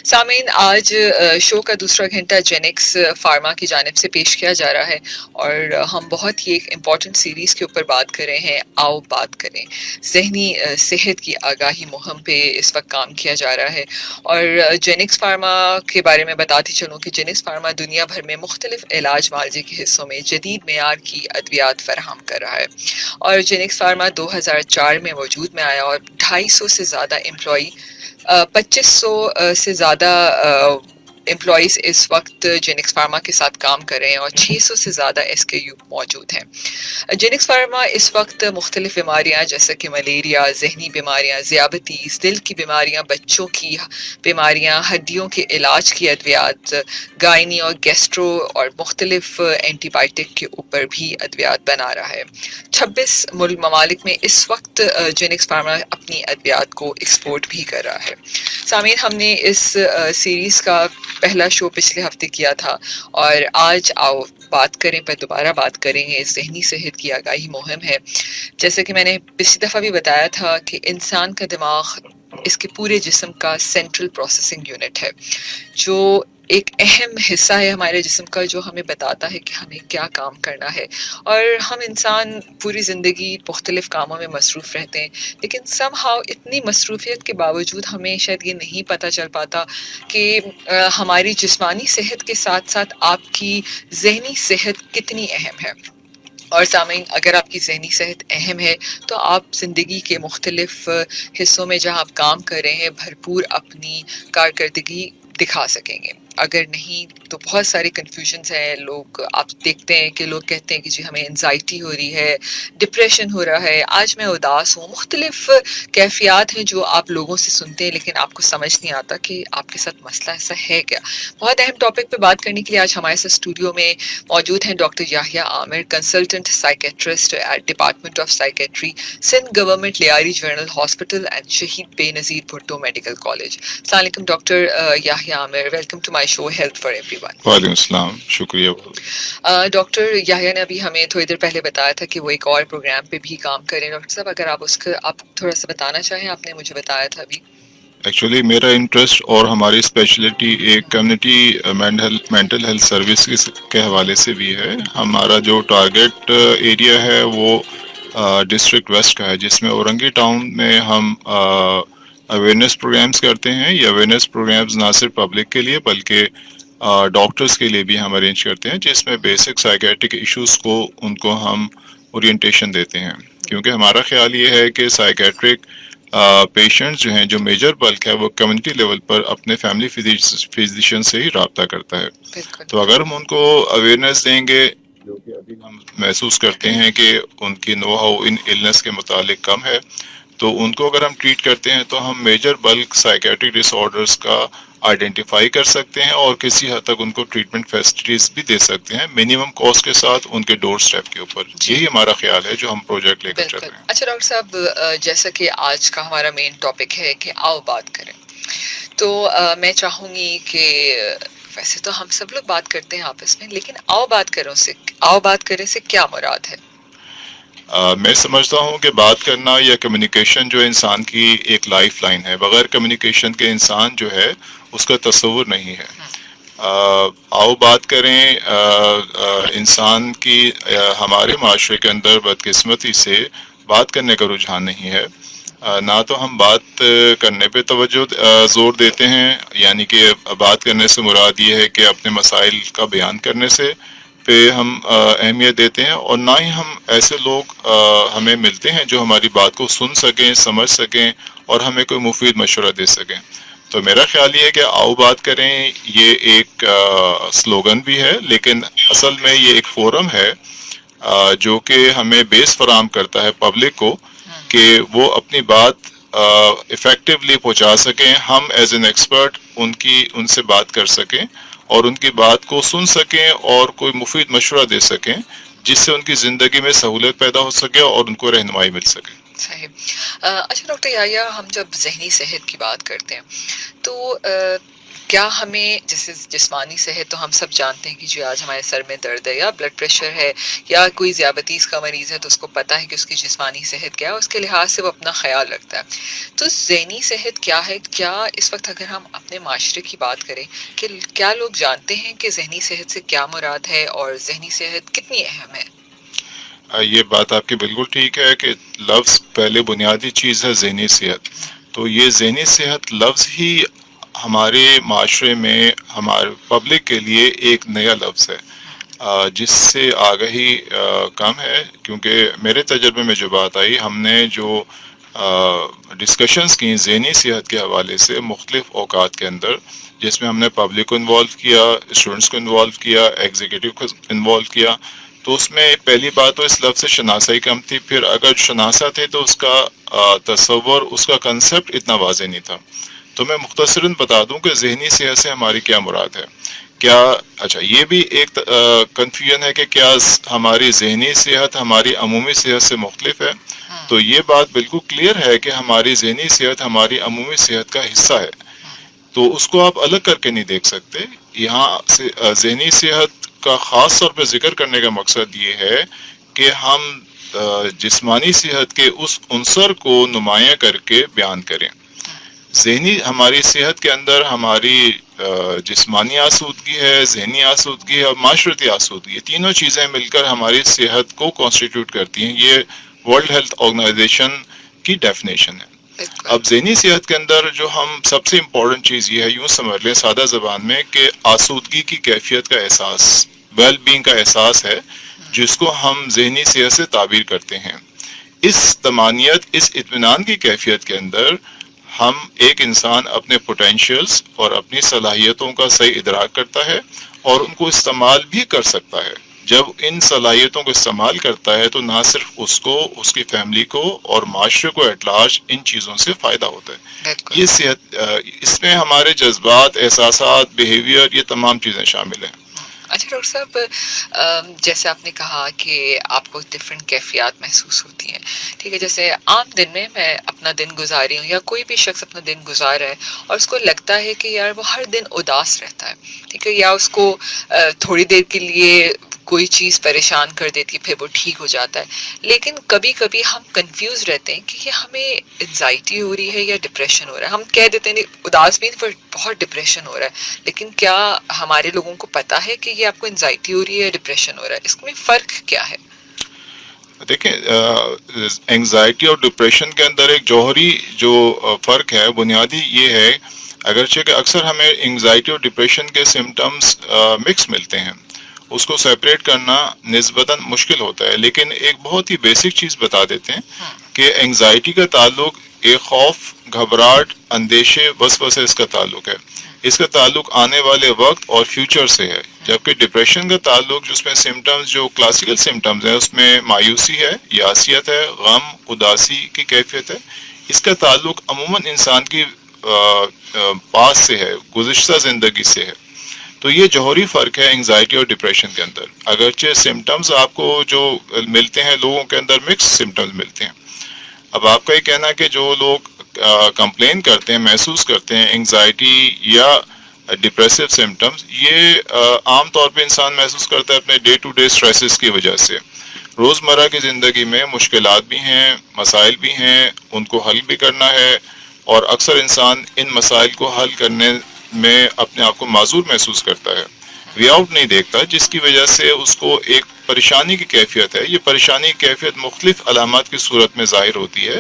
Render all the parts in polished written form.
سامعین، آج شو کا دوسرا گھنٹہ جینکس فارما کی جانب سے پیش کیا جا رہا ہے اور ہم بہت ہی ایک امپورٹنٹ سیریز کے اوپر بات کر رہے ہیں، آؤ بات کریں۔ ذہنی صحت کی آگاہی مہم پہ اس وقت کام کیا جا رہا ہے اور جینکس فارما کے بارے میں بتاتی چلوں کہ جینکس فارما دنیا بھر میں مختلف علاج معالجے کے حصوں میں جدید معیار کی ادویات فراہم کر رہا ہے اور جینکس فارما 2004 میں وجود میں آیا اور 250 سے زیادہ امپلائی 2500 سے زیادہ امپلائیز اس وقت جینکس فارما کے ساتھ کام کر رہے ہیں اور 600 سے زیادہ ایس کے یو موجود ہیں۔ جینکس فارما اس وقت مختلف بیماریاں جیسے کہ ملیریا، ذہنی بیماریاں، ذیابیطس، دل کی بیماریاں، بچوں کی بیماریاں، ہڈیوں کے علاج کی ادویات، گائنی اور گیسٹرو اور مختلف اینٹی بائیوٹک کے اوپر بھی ادویات بنا رہا ہے۔ 26 ممالک میں اس وقت جینکس فارما اپنی ادویات کو ایکسپورٹ بھی کر رہا ہے۔ سامعین، ہم نے اس سیریز کا پہلا شو پچھلے ہفتے کیا تھا اور آج آؤ بات کریں پر دوبارہ بات کریں گے۔ ذہنی صحت کی آگاہی مہم ہے، جیسے کہ میں نے پچھلی دفعہ بھی بتایا تھا کہ انسان کا دماغ اس کے پورے جسم کا سینٹرل پروسیسنگ یونٹ ہے، جو ایک اہم حصہ ہے ہمارے جسم کا، جو ہمیں بتاتا ہے کہ ہمیں کیا کام کرنا ہے۔ اور ہم انسان پوری زندگی مختلف کاموں میں مصروف رہتے ہیں، لیکن سم ہاؤ اتنی مصروفیت کے باوجود ہمیں شاید یہ نہیں پتہ چل پاتا کہ ہماری جسمانی صحت کے ساتھ ساتھ آپ کی ذہنی صحت کتنی اہم ہے۔ اور سامعین، اگر آپ کی ذہنی صحت اہم ہے تو آپ زندگی کے مختلف حصوں میں جہاں آپ کام کر رہے ہیں بھرپور اپنی کارکردگی دکھا سکیں گے۔ اگر نہیں تو بہت سارے کنفیوژنز ہیں، لوگ آپ دیکھتے ہیں کہ لوگ کہتے ہیں کہ جی ہمیں انزائٹی ہو رہی ہے، ڈپریشن ہو رہا ہے، آج میں اداس ہوں، مختلف کیفیات ہیں جو آپ لوگوں سے سنتے ہیں لیکن آپ کو سمجھ نہیں آتا کہ آپ کے ساتھ مسئلہ ایسا ہے کیا۔ بہت اہم ٹاپک پہ بات کرنے کے لیے آج ہمارے ساتھ اسٹوڈیو میں موجود ہیں doctor Yahya Amir, consultant psychiatrist at department of psychiatry, Sindh government Lyari general hospital and Shaheed Benazir Bhutto medical college. السلام علیکم doctor Yahya Amir, welcome to my show health for everyone. وعلیکم السلام، شکریہ بہت۔ ڈاکٹر یاحییٰ نے ابھی ہمیں تھوڑی دیر پہلے بتایا تھا کہ وہ ایک اور پروگرام پہ بھی کام کریں۔ ڈاکٹر صاحب، اگر آپ اس کا آپ تھوڑا سا بتانا چاہیں، آپ نے مجھے بتایا تھا ابھی۔ ایکچولی میرا انٹرسٹ اور ہماری اسپیشلٹی ایک کمیونٹی مینٹل ہیلتھ سروس کے حوالے سے بھی ہے۔ ہمارا جو ٹارگیٹ ایریا ہے وہ ڈسٹرکٹ ویسٹ کا ہے، جس میں اورنگی ٹاؤن میں ہم اویئرنیس پروگرامز کرتے ہیں۔ یہ اویئرنیس پروگرامز نہ صرف پبلک کے لیے بلکہ ڈاکٹرز کے لیے بھی ہم ارینج کرتے ہیں، جس میں بیسک سائیکیٹرک ایشوز کو ان کو ہم اورینٹیشن دیتے ہیں، کیونکہ ہمارا خیال یہ ہے کہ سائیکیٹرک پیشنٹس جو ہیں، جو میجر بلک ہے، وہ کمیونٹی لیول پر اپنے فیملی فزیشین سے ہی رابطہ کرتا ہے۔ بالکل تو اگر ہم ان کو اویئرنیس دیں گے، جو کہ ابھی ہم محسوس کرتے ہیں کہ ان کی نو ہاؤ ان النس کے متعلق کم ہے، تو ان کو اگر ہم ٹریٹ کرتے ہیں تو ہم میجر بلک سائیکیٹرک ڈس آرڈرز کا آئیڈینٹیفائی کر سکتے ہیں اور کسی حد تک ان کو ٹریٹمنٹ فیسلٹیز بھی دے سکتے ہیں منیمم کاسٹ کے ساتھ ان کے ڈور سٹیپ کے اوپر۔ یہی ہمارا خیال ہے جو ہم پروجیکٹ لے کر چل بالکل۔ رہے ہیں۔ اچھا ڈاکٹر صاحب، جیسا کہ آج کا ہمارا مین ٹاپک ہے کہ آؤ بات کریں، تو میں چاہوں گی کہ ویسے تو ہم سب لوگ بات کرتے ہیں آپس میں، لیکن آؤ بات کریں سے کیا مراد ہے؟ میں سمجھتا ہوں کہ بات کرنا یا کمیونیکیشن جو انسان کی ایک لائف لائن ہے، بغیر کمیونیکیشن کے انسان جو ہے اس کا تصور نہیں ہے۔ آؤ بات کریں، انسان کی ہمارے معاشرے کے اندر بدقسمتی سے بات کرنے کا رجحان نہیں ہے۔ نہ تو ہم بات کرنے پہ توجہ زور دیتے ہیں، یعنی کہ بات کرنے سے مراد یہ ہے کہ اپنے مسائل کا بیان کرنے سے پہ ہم اہمیت دیتے ہیں، اور نہ ہی ہم ایسے لوگ ہمیں ملتے ہیں جو ہماری بات کو سن سکیں، سمجھ سکیں اور ہمیں کوئی مفید مشورہ دے سکیں۔ تو میرا خیال یہ ہے کہ آؤ بات کریں یہ ایک سلوگن بھی ہے، لیکن اصل میں یہ ایک فورم ہے جو کہ ہمیں بیس فراہم کرتا ہے پبلک کو کہ وہ اپنی بات افیکٹولی پہنچا سکیں، ہم ایز این ایکسپرٹ ان سے بات کر سکیں اور ان کی بات کو سن سکیں اور کوئی مفید مشورہ دے سکیں، جس سے ان کی زندگی میں سہولت پیدا ہو سکے اور ان کو رہنمائی مل سکے۔ صحیح۔ اچھا ڈاکٹر یاحییٰ، ہم جب ذہنی صحت کی بات کرتے ہیں تو کیا ہمیں جیسے جسمانی صحت تو ہم سب جانتے ہیں کہ جی آج ہمارے سر میں درد ہے یا بلڈ پریشر ہے یا کوئی ذیابیطیز کا مریض ہے تو اس کو پتہ ہے کہ اس کی جسمانی صحت کیا ہے، اس کے لحاظ سے وہ اپنا خیال رکھتا ہے. تو ذہنی صحت کیا ہے؟ کیا اس وقت اگر ہم اپنے معاشرے کی بات کریں کہ کیا لوگ جانتے ہیں کہ ذہنی صحت سے کیا مراد ہے اور ذہنی صحت کتنی اہم ہے؟ یہ بات آپ کی بالکل ٹھیک ہے کہ لفظ پہلے بنیادی چیز ہے ذہنی صحت. تو یہ ذہنی صحت لفظ ہی ہمارے معاشرے میں ہمارے پبلک کے لیے ایک نیا لفظ ہے جس سے آگہی کم ہے، کیونکہ میرے تجربے میں جو بات آئی، ہم نے جو ڈسکشنز کی ذہنی صحت کے حوالے سے مختلف اوقات کے اندر، جس میں ہم نے پبلک کو انوالو کیا، اسٹوڈنٹس کو انوالو کیا، ایگزیکٹو کو انوالو کیا، تو اس میں پہلی بات تو اس لفظ سے شناسائی کم تھی. پھر اگر شناسا تھے تو اس کا تصور، اس کا کنسپٹ اتنا واضح نہیں تھا. تو میں مختصراً بتا دوں کہ ذہنی صحت سے ہماری کیا مراد ہے. کیا اچھا یہ بھی ایک کنفیوژن ہے کہ کیا ہماری ذہنی صحت ہماری عمومی صحت سے مختلف ہے؟ تو یہ بات بالکل کلیئر ہے کہ ہماری ذہنی صحت ہماری عمومی صحت کا حصہ ہے. تو اس کو آپ الگ کر کے نہیں دیکھ سکتے. یہاں سے ذہنی صحت کا خاص طور پہ ذکر کرنے کا مقصد یہ ہے کہ ہم جسمانی صحت کے اس عنصر کو نمایاں کر کے بیان کریں. ذہنی ہماری صحت کے اندر ہماری جسمانی آسودگی ہے، ذہنی آسودگی ہے اور معاشرتی آسودگی ہے. تینوں چیزیں مل کر ہماری صحت کو کانسٹیٹیوٹ کرتی ہیں. یہ ورلڈ ہیلتھ آرگنائزیشن کی ڈیفینیشن ہے. اب ذہنی صحت کے اندر جو ہم سب سے امپورٹنٹ چیز یہ ہے، یوں سمجھ لیں سادہ زبان میں، کہ آسودگی کی کیفیت کا احساس، ویل بینگ کا احساس ہے، جس کو ہم ذہنی صحت سے تعبیر کرتے ہیں. اس طمانینت، اس اطمینان کی کیفیت کے اندر ہم ایک انسان اپنے پوٹینشیلز اور اپنی صلاحیتوں کا صحیح ادراک کرتا ہے اور ان کو استعمال بھی کر سکتا ہے. جب ان صلاحیتوں کو استعمال کرتا ہے تو نہ صرف اس کو، اس کی فیملی کو اور معاشرے کو ایٹ لارج ان چیزوں سے فائدہ ہوتا ہے. یہ صحت، اس میں ہمارے جذبات، احساسات، بیہیویئر، یہ تمام چیزیں شامل ہیں. اچھا ڈاکٹر صاحب، جیسے آپ نے کہا کہ آپ کو ڈفرینٹ کیفیات محسوس ہوتی ہیں، ٹھیک ہے، جیسے عام دن میں اپنا دن گزاری ہوں یا کوئی بھی شخص اپنا دن گزارا ہے اور اس کو لگتا ہے کہ یار وہ ہر دن اداس رہتا ہے، ٹھیک ہے، یا اس کو تھوڑی دیر کے لیے کوئی چیز پریشان کر دیتی ہے، پھر وہ ٹھیک ہو جاتا ہے. لیکن کبھی کبھی ہم کنفیوز رہتے ہیں کہ یہ ہمیں انزائٹی ہو رہی ہے یا ڈپریشن ہو رہا ہے. ہم کہہ دیتے ہیں اداس بھی پر بہت ڈپریشن ہو رہا ہے، لیکن کیا ہمارے لوگوں کو پتہ ہے کہ یہ آپ کو انزائٹی ہو رہی ہے یا ڈپریشن ہو رہا ہے؟ اس میں فرق کیا ہے؟ دیکھیں، انگزائٹی اور ڈپریشن کے اندر ایک جوہری جو فرق ہے، بنیادی یہ ہے، اگرچہ کہ اکثر ہمیں انگزائٹی اور ڈپریشن کے سمٹمز مکس ملتے ہیں، اس کو سیپریٹ کرنا نسبتاً مشکل ہوتا ہے، لیکن ایک بہت ہی بیسک چیز بتا دیتے ہیں کہ انگزائٹی کا تعلق ایک خوف، گھبراہٹ، اندیشے، وسوسے اس کا تعلق ہے. اس کا تعلق آنے والے وقت اور فیوچر سے ہے. جبکہ ڈپریشن کا تعلق، جس میں سمٹمز جو کلاسیکل سمٹمز ہیں، اس میں مایوسی ہے، یاسیت ہے، غم، اداسی کی کیفیت ہے. اس کا تعلق عموماً انسان کی پاس سے ہے، گزشتہ زندگی سے ہے. تو یہ جوہری فرق ہے انگزائٹی اور ڈپریشن کے اندر. اگرچہ سمٹمز آپ کو جو ملتے ہیں، لوگوں کے اندر مکس سمٹمز ملتے ہیں. اب آپ کا یہ کہنا ہے کہ جو لوگ کمپلین کرتے ہیں، محسوس کرتے ہیں انگزائٹی یا ڈپریسو سمٹمز، یہ عام طور پہ انسان محسوس کرتا ہے اپنے ڈے ٹو ڈے سٹریسز کی وجہ سے. روزمرہ کی زندگی میں مشکلات بھی ہیں، مسائل بھی ہیں، ان کو حل بھی کرنا ہے، اور اکثر انسان ان مسائل کو حل کرنے میں اپنے آپ کو معذور محسوس کرتا ہے، وے آؤٹ نہیں دیکھتا، جس کی وجہ سے اس کو ایک پریشانی کی کیفیت ہے. یہ پریشانی کی کیفیت مختلف علامات کی صورت میں ظاہر ہوتی ہے.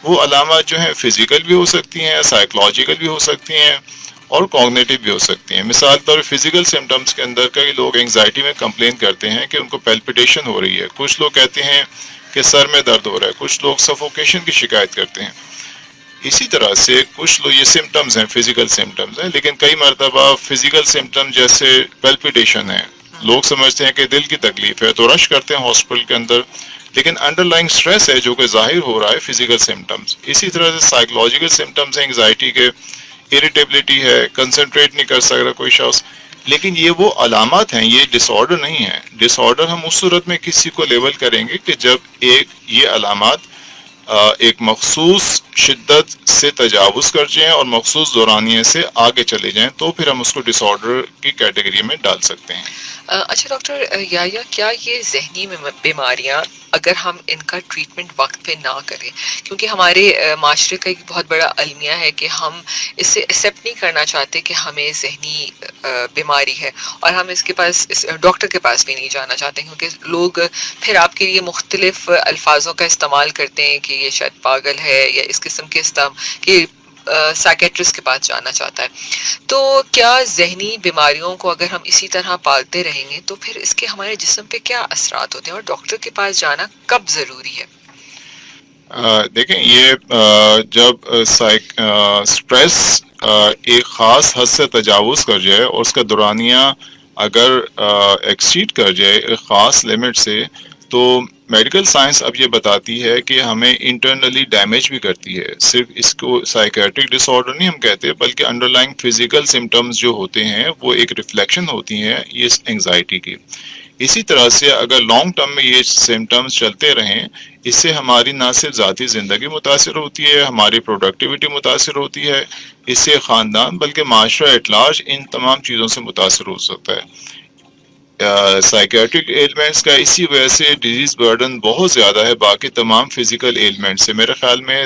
وہ علامات جو ہیں فزیکل بھی ہو سکتی ہیں، سائیکولوجیکل بھی ہو سکتی ہیں اور کوگنیٹو بھی ہو سکتی ہیں. مثال طور فزیکل سمٹمز کے اندر کئی لوگ انگزائٹی میں کمپلین کرتے ہیں کہ ان کو پیلپیٹیشن ہو رہی ہے. کچھ لوگ کہتے ہیں کہ سر میں درد ہو رہا ہے. کچھ لوگ سفوکیشن کی شکایت کرتے ہیں. اسی طرح سے کچھ لوگ، یہ سمٹمز ہیں، فزیکل سمٹمز ہیں، لیکن کئی مرتبہ فزیکل سمٹم جیسے پیلپیٹیشن ہے، لوگ سمجھتے ہیں کہ دل کی تکلیف ہے تو رش کرتے ہیں ہاسپٹل کے اندر، لیکن انڈر لائنگ سٹریس ہے جو کہ ظاہر ہو رہا ہے، فزیکل سمٹمز. اسی طرح سے سائیکولوجیکل سمٹمز ہیں انگزائٹی کے، اریٹیبلٹی ہے، کنسنٹریٹ نہیں کر سک رہا کوئی شخص. لیکن یہ وہ علامات ہیں، یہ ڈس آرڈر نہیں ہے. ڈس آرڈر ہم اس صورت میں کسی کو لیبل کریں گے کہ جب ایک یہ علامات ایک مخصوص شدت سے تجاوز کر جائیں اور مخصوص دورانیے سے آگے چلے جائیں تو پھر ہم اس کو ڈس آرڈر کی کیٹیگری میں ڈال سکتے ہیں۔ اچھا ڈاکٹر یا کیا یہ ذہنی بیماریاں اگر ہم ان کا ٹریٹمنٹ وقت پہ نہ کریں، کیونکہ ہمارے معاشرے کا ایک بہت بڑا المیہ ہے کہ ہم اسے ایکسیپٹ نہیں کرنا چاہتے کہ ہمیں ذہنی بیماری ہے، اور ہم اس کے پاس ڈاکٹر کے پاس بھی نہیں جانا چاہتے، کیونکہ لوگ پھر آپ کے لیے مختلف الفاظوں کا استعمال کرتے ہیں کہ یہ شاید پاگل ہے یا اس قسم کے کہ سائکیٹرسٹ کے پاس جانا چاہتا ہے۔ تو کیا ذہنی بیماریوں کو اگر ہم اسی طرح پالتے رہیں گے تو پھر اس کے ہمارے جسم پہ کیا اثرات ہوتے ہیں، اور ڈاکٹر کے پاس جانا کب ضروری ہے؟ دیکھیں یہ جب اسٹریس ایک خاص حد سے تجاوز کر جائے اور اس کا دورانیہ اگر ایکسیڈ کر جائے ایک خاص لمٹ سے، تو میڈیکل سائنس اب یہ بتاتی ہے کہ ہمیں انٹرنلی ڈیمیج بھی کرتی ہے۔ صرف اس کو سائیکیٹرک ڈس آرڈر نہیں ہم کہتے، بلکہ انڈر لائنگ فزیکل سمٹمز جو ہوتے ہیں وہ ایک ریفلیکشن ہوتی ہیں اس انگزائٹی کی۔ اسی طرح سے اگر لانگ ٹرم میں یہ سمٹمز چلتے رہیں، اس سے ہماری نہ صرف ذاتی زندگی متاثر ہوتی ہے، ہماری پروڈکٹیوٹی متاثر ہوتی ہے، اس سے خاندان بلکہ معاشرہ ایٹ لارج ان تمام چیزوں سے متاثر ہو سکتا ہے۔ سائیکیٹرک ایلمنٹس کا اسی وجہ سے ڈیزیز برڈن بہت زیادہ ہے باقی تمام فزیکل ایلمنٹ سے۔ میرے خیال میں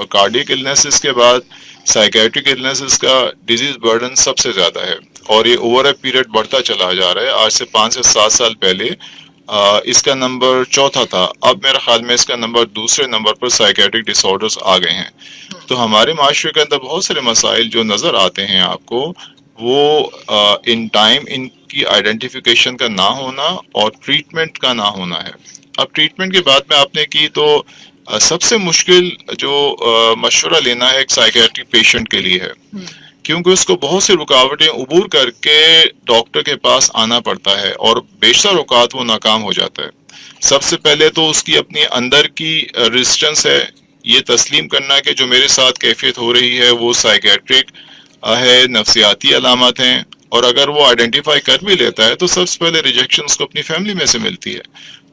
کارڈیک النیسز کے بعد سائیکیٹرک النیسز کا ڈیزیز برڈن سب سے زیادہ ہے، اور یہ اوور اے پیریڈ بڑھتا چلا جا رہا ہے۔ آج سے 5 سے 7 سال پہلے اس کا نمبر چوتھا تھا، اب میرے خیال میں اس کا نمبر دوسرے نمبر پر سائیکیٹرک ڈس آرڈرز آ گئے ہیں۔ تو ہمارے معاشرے کے اندر بہت سارے مسائل جو نظر آتے ہیں آپ کو، وہ ان ٹائم ان کی آئیڈینٹیفیکیشن کا نہ ہونا اور ٹریٹمنٹ کا نہ ہونا ہے۔ اب ٹریٹمنٹ کی بات میں آپ نے کی تو سب سے مشکل جو مشورہ لینا ہے ایک سائیکیٹرک پیشنٹ کے لیے ہے، کیونکہ اس کو بہت سی رکاوٹیں عبور کر کے ڈاکٹر کے پاس آنا پڑتا ہے اور بیشتر اوقات وہ ناکام ہو جاتا ہے۔ سب سے پہلے تو اس کی اپنی اندر کی ریزسٹنس ہے، یہ تسلیم کرنا کہ جو میرے ساتھ کیفیت ہو رہی ہے وہ سائیکیٹرک ہے، نفسیاتی علامات ہیں، اور اگر وہ آئیڈینٹیفائی کر بھی لیتا ہے تو سب سے پہلے ریجیکشن اس کو اپنی فیملی میں سے ملتی ہے۔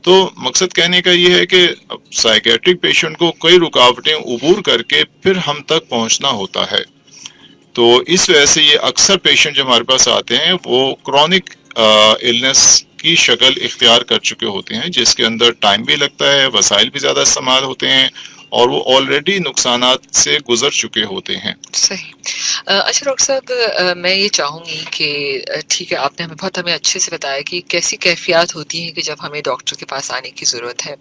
تو مقصد کہنے کا یہ ہے کہ سائیکیٹرک پیشنٹ کو کئی رکاوٹیں عبور کر کے پھر ہم تک پہنچنا ہوتا ہے۔ تو اس وجہ سے یہ اکثر پیشنٹ جو ہمارے پاس آتے ہیں وہ کرونک النس کی شکل اختیار کر چکے ہوتے ہیں، جس کے اندر ٹائم بھی لگتا ہے، وسائل بھی زیادہ استعمال ہوتے ہیں، اور وہ آلریڈی نقصانات سے گزر چکے ہوتے ہیں۔ صحیح۔ اچھا ڈاکٹر صاحب، میں یہ چاہوں گی کہ ٹھیک ہے، آپ نے ہمیں اچھے سے بتایا کہ کیسی کیفیات ہوتی ہیں کہ جب ہمیں ڈاکٹر کے پاس آنے کی ضرورت ہے۔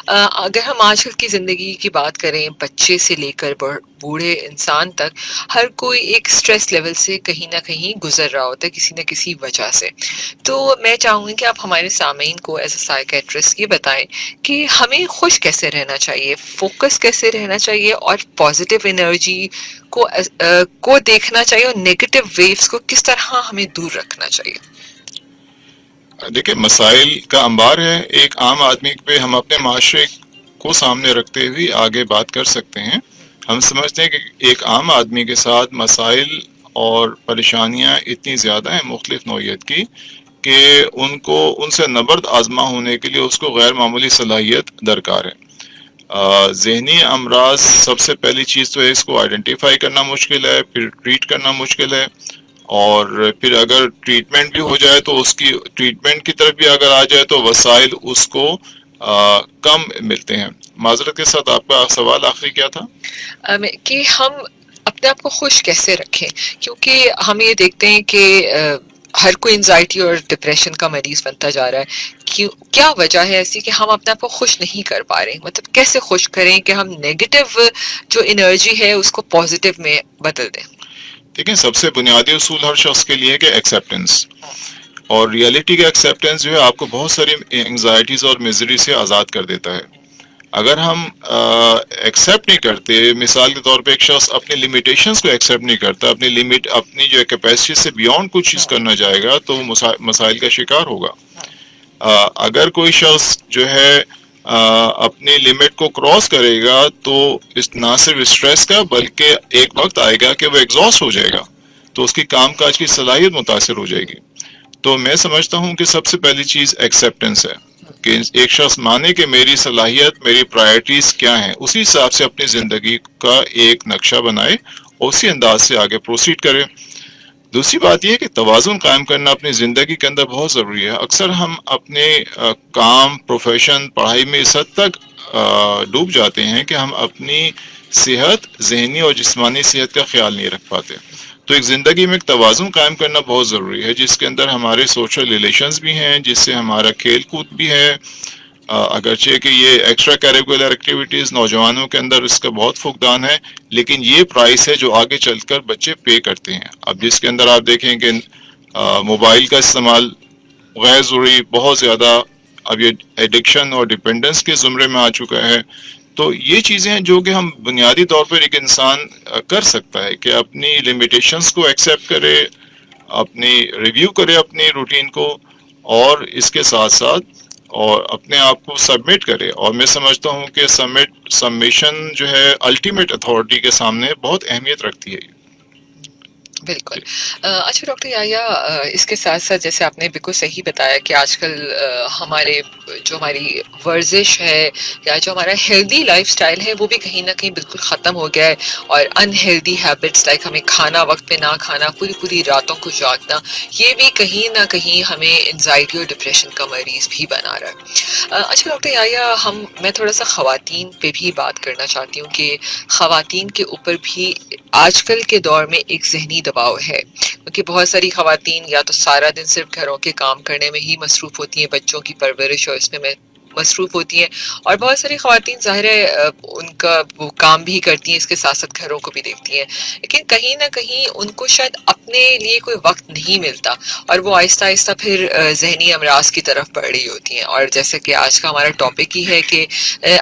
اگر ہم آج کل کی زندگی کی بات کریں، بچے سے لے کر بوڑھے انسان تک ہر کوئی ایک سٹریس لیول سے کہیں نہ کہیں گزر رہا ہوتا ہے کسی نہ کسی وجہ سے۔ تو میں چاہوں گی کہ آپ ہمارے سامعین کو ایز اے سائیکیٹرسٹ یہ بتائیں کہ ہمیں خوش کیسے رہنا چاہیے، فوکس کیسے رہنا چاہیے، اور پازیٹیو انرجی کو دیکھنا چاہیے، اور نیگیٹو ویوز کو کس طرح ہمیں دور رکھنا چاہیے۔ دیکھیں مسائل کا انبار ہے، ایک عام آدمی پہ ہم اپنے معاشرے کو سامنے رکھتے ہوئے آگے بات کر سکتے ہیں۔ ہم سمجھتے ہیں کہ ایک عام آدمی کے ساتھ مسائل اور پریشانیاں اتنی زیادہ ہیں مختلف نوعیت کی کہ ان سے نبرد آزما ہونے کے لیے اس کو غیر معمولی صلاحیت درکار ہے۔ ذہنی امراض سب سے پہلی چیز تو ہے اس کو آئیڈینٹیفائی کرنا مشکل ہے، پھر ٹریٹ کرنا مشکل ہے، اور پھر اگر ٹریٹمنٹ بھی ہو جائے تو اس کی ٹریٹمنٹ کی طرف بھی اگر آ جائے تو وسائل اس کو کم ملتے ہیں۔ معذرت کے ساتھ آپ کا سوال آخری کیا تھا؟ کہ ہم اپنے آپ کو خوش کیسے رکھیں، کیونکہ ہم یہ دیکھتے ہیں کہ ہر کوئی انزائٹی اور ڈپریشن کا مریض بنتا جا رہا ہے۔ کیا وجہ ہے ایسی کہ ہم اپنے آپ کو خوش نہیں کر پا رہے، مطلب کیسے خوش کریں کہ ہم نیگیٹو جو انرجی ہے اس کو پازیٹیو میں بدل دیں؟ دیکھیں سب سے بنیادی اصول ہر شخص کے لیے کہ ایکسیپٹنس، اور ریئلٹی کا ایکسیپٹنس جو ہے آپ کو بہت ساری انگزائٹیز اور میزری سے آزاد کر دیتا ہے۔ اگر ہم ایکسیپٹ نہیں کرتے، مثال کے طور پہ ایک شخص اپنی لمیٹیشنز کو ایکسیپٹ نہیں کرتا، اپنی جو کیپیسٹی سے بیونڈ کچھ چیز کرنا جائے گا تو وہ مسائل کا شکار ہوگا۔ اگر کوئی شخص جو ہے اپنی لمٹ کو کراس کرے گا تو نہ صرف اسٹریس کا بلکہ ایک وقت آئے گا کہ وہ ایگزاسٹ ہو جائے گا، تو اس کی کام کاج کی صلاحیت متاثر ہو جائے گی۔ تو میں سمجھتا ہوں کہ سب سے پہلی چیز ایکسیپٹنس ہے۔ کہ ایک شخص مانے کہ میری صلاحیت، میری پرائرٹیز کیا ہیں، اسی حساب سے اپنی زندگی کا ایک نقشہ بنائے اور اسی انداز سے آگے پروسیڈ کرے۔ دوسری بات یہ ہے کہ توازن قائم کرنا اپنی زندگی کے اندر بہت ضروری ہے۔ اکثر ہم اپنے کام، پروفیشن، پڑھائی میں اس حد تک ڈوب جاتے ہیں کہ ہم اپنی صحت، ذہنی اور جسمانی صحت کا خیال نہیں رکھ پاتے۔ تو ایک زندگی میں ایک توازن قائم کرنا بہت ضروری ہے، جس کے اندر ہمارے سوشل ریلیشنز بھی ہیں، جس سے ہمارا کھیل کود بھی ہے۔ اگرچہ کہ یہ ایکسٹرا کیریکولر ایکٹیویٹیز نوجوانوں کے اندر اس کا بہت فقدان ہے، لیکن یہ پرائس ہے جو آگے چل کر بچے پے کرتے ہیں۔ اب جس کے اندر آپ دیکھیں کہ موبائل کا استعمال غیر ضروری بہت زیادہ اب یہ ایڈکشن اور ڈپینڈنس کے زمرے میں آ چکا ہے۔ تو یہ چیزیں ہیں جو کہ ہم بنیادی طور پر ایک انسان کر سکتا ہے کہ اپنی لمیٹیشنز کو ایکسیپٹ کرے، اپنی ریویو کرے اپنی روٹین کو، اور اس کے ساتھ ساتھ اور اپنے آپ کو سبمٹ کرے۔ اور میں سمجھتا ہوں کہ سبمیشن جو ہے الٹیمیٹ اتھارٹی کے سامنے بہت اہمیت رکھتی ہے۔ بالکل۔ اچھا ڈاکٹر یحییٰ، اس کے ساتھ ساتھ جیسے آپ نے بالکل صحیح بتایا کہ آج کل ہماری ورزش ہے یا جو ہمارا ہیلدی لائف سٹائل ہے وہ بھی کہیں نہ کہیں بالکل ختم ہو گیا ہے، اور انہیلدی ہیبٹس لائک ہمیں کھانا وقت پہ نہ کھانا، پوری راتوں کو جاگنا، یہ بھی کہیں نہ کہیں ہمیں انزائٹی اور ڈپریشن کا مریض بھی بنا رہا ہے۔ اچھا ڈاکٹر یحییٰ، میں تھوڑا سا خواتین پہ بھی بات کرنا چاہتی ہوں کہ خواتین کے اوپر بھی آج کل کے دور میں ایک ذہنی دباؤ ہے، کیونکہ بہت ساری خواتین یا تو سارا دن صرف گھروں کے کام کرنے میں ہی مصروف ہوتی ہیں، بچوں کی پرورش اور اس میں مصروف ہوتی ہیں، اور بہت ساری خواتین ظاہر ہے ان کا وہ کام بھی کرتی ہیں، اس کے ساتھ ساتھ گھروں کو بھی دیکھتی ہیں، لیکن کہیں نہ کہیں ان کو شاید اپنے لیے کوئی وقت نہیں ملتا، اور وہ آہستہ آہستہ پھر ذہنی امراض کی طرف بڑھ رہی ہوتی ہیں۔ اور جیسے کہ آج کا ہمارا ٹاپک ہی ہے کہ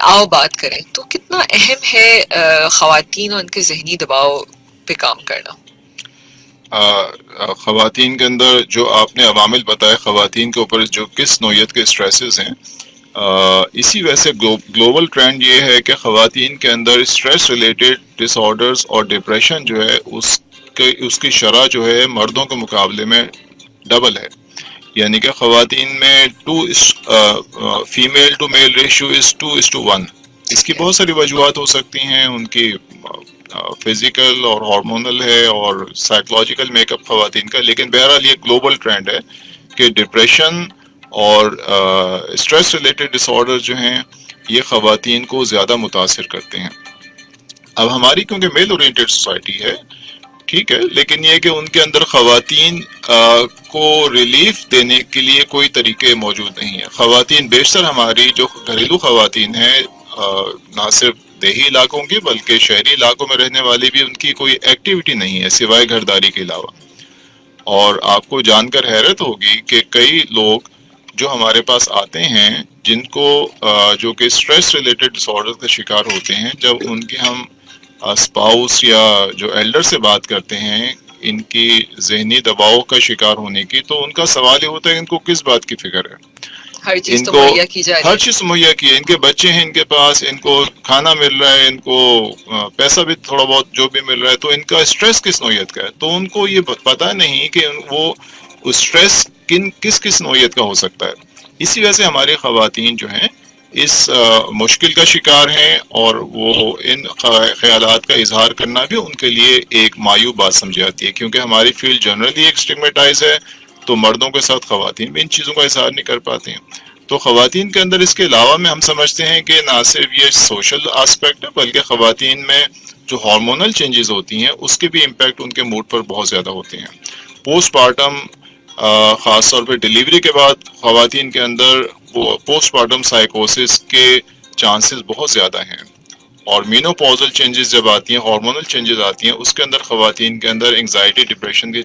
آؤ بات کریں، تو کتنا اہم ہے خواتین اور ان کے ذہنی دباؤ پہ کام کرنا؟ خواتین کے اندر جو آپ نے عوامل بتائے، خواتین کے اوپر جو کس نوعیت کے اسٹریسز ہیں، اسی وجہ سے گلوبل ٹرینڈ یہ ہے کہ خواتین کے اندر اسٹریس ریلیٹڈ ڈس آرڈرز اور ڈپریشن جو ہے اس کی شرح جو ہے مردوں کے مقابلے میں ڈبل ہے۔ یعنی کہ خواتین میں female to male ratio is 2:1۔ اس کی بہت ساری وجوہات ہو سکتی ہیں، ان کی فزیکل اور ہارمونل ہے اور سائیکولوجیکل میک اپ خواتین کا، لیکن بہرحال یہ گلوبل ٹرینڈ ہے کہ ڈپریشن اور اسٹریس ریلیٹڈ ڈس آرڈر جو ہیں یہ خواتین کو زیادہ متاثر کرتے ہیں۔ اب ہماری کیونکہ میل اورینٹڈ سوسائٹی ہے، ٹھیک ہے، لیکن یہ کہ ان کے اندر خواتین کو ریلیف دینے کے لیے کوئی طریقے موجود نہیں ہیں۔ خواتین بیشتر ہماری جو گھریلو خواتین ہیں، نہ صرف دیہی علاقوں کی بلکہ شہری علاقوں میں رہنے والی بھی، ان کی کوئی ایکٹیویٹی نہیں ہے سوائے گھرداری کے علاوہ۔ اور آپ کو جان کر حیرت ہوگی کہ کئی لوگ جو ہمارے پاس آتے ہیں جن کو جو کہ اسٹریس ریلیٹڈ ڈس آرڈر کا شکار ہوتے ہیں، جب ان کے ہم اسپاؤس یا جو ایلڈر سے بات کرتے ہیں ان کی ذہنی دباؤ کا شکار ہونے کی، تو ان کا سوال یہ ہوتا ہے کہ ان کو کس بات کی فکر ہے؟ ہر چیز ان تو کو مہیا کی جا رہی ہر ہے۔ چیز مہیا کی ہے، ان کے بچے ہیں ان کے پاس، ان کو کھانا مل رہا ہے، ان کو پیسہ بھی تھوڑا بہت جو بھی مل رہا ہے، تو ان کا اسٹریس کس نوعیت کا ہے؟ تو ان کو یہ پتہ نہیں کہ وہ اسٹریس کس نوعیت کا ہو سکتا ہے۔ اسی وجہ سے ہماری خواتین جو ہیں اس مشکل کا شکار ہیں، اور وہ ان خیالات کا اظہار کرنا بھی ان کے لیے ایک مایوب بات سمجھی جاتی ہے، کیونکہ ہماری فیلڈ جنرلی ایک اسٹگمیٹائز ہے، تو مردوں کے ساتھ خواتین بھی ان چیزوں کا اظہار نہیں کر پاتی ہیں۔ تو خواتین کے اندر اس کے علاوہ میں ہم سمجھتے ہیں کہ نہ صرف یہ سوشل آسپیکٹ ہے، بلکہ خواتین میں جو ہارمونل چینجز ہوتی ہیں اس کے بھی امپیکٹ ان کے موڈ پر بہت زیادہ ہوتے ہیں۔ پوسٹ پارٹم، خاص طور پہ ڈیلیوری کے بعد خواتین کے اندر پوسٹ پارٹم سائیکوسس کے چانسز بہت زیادہ ہیں، اور مینوپوزل چینجز جب آتی ہیں، ہارمونل چینجز آتی ہیں، اس کے اندر خواتین کے اندر انگزائٹی، ڈپریشن کے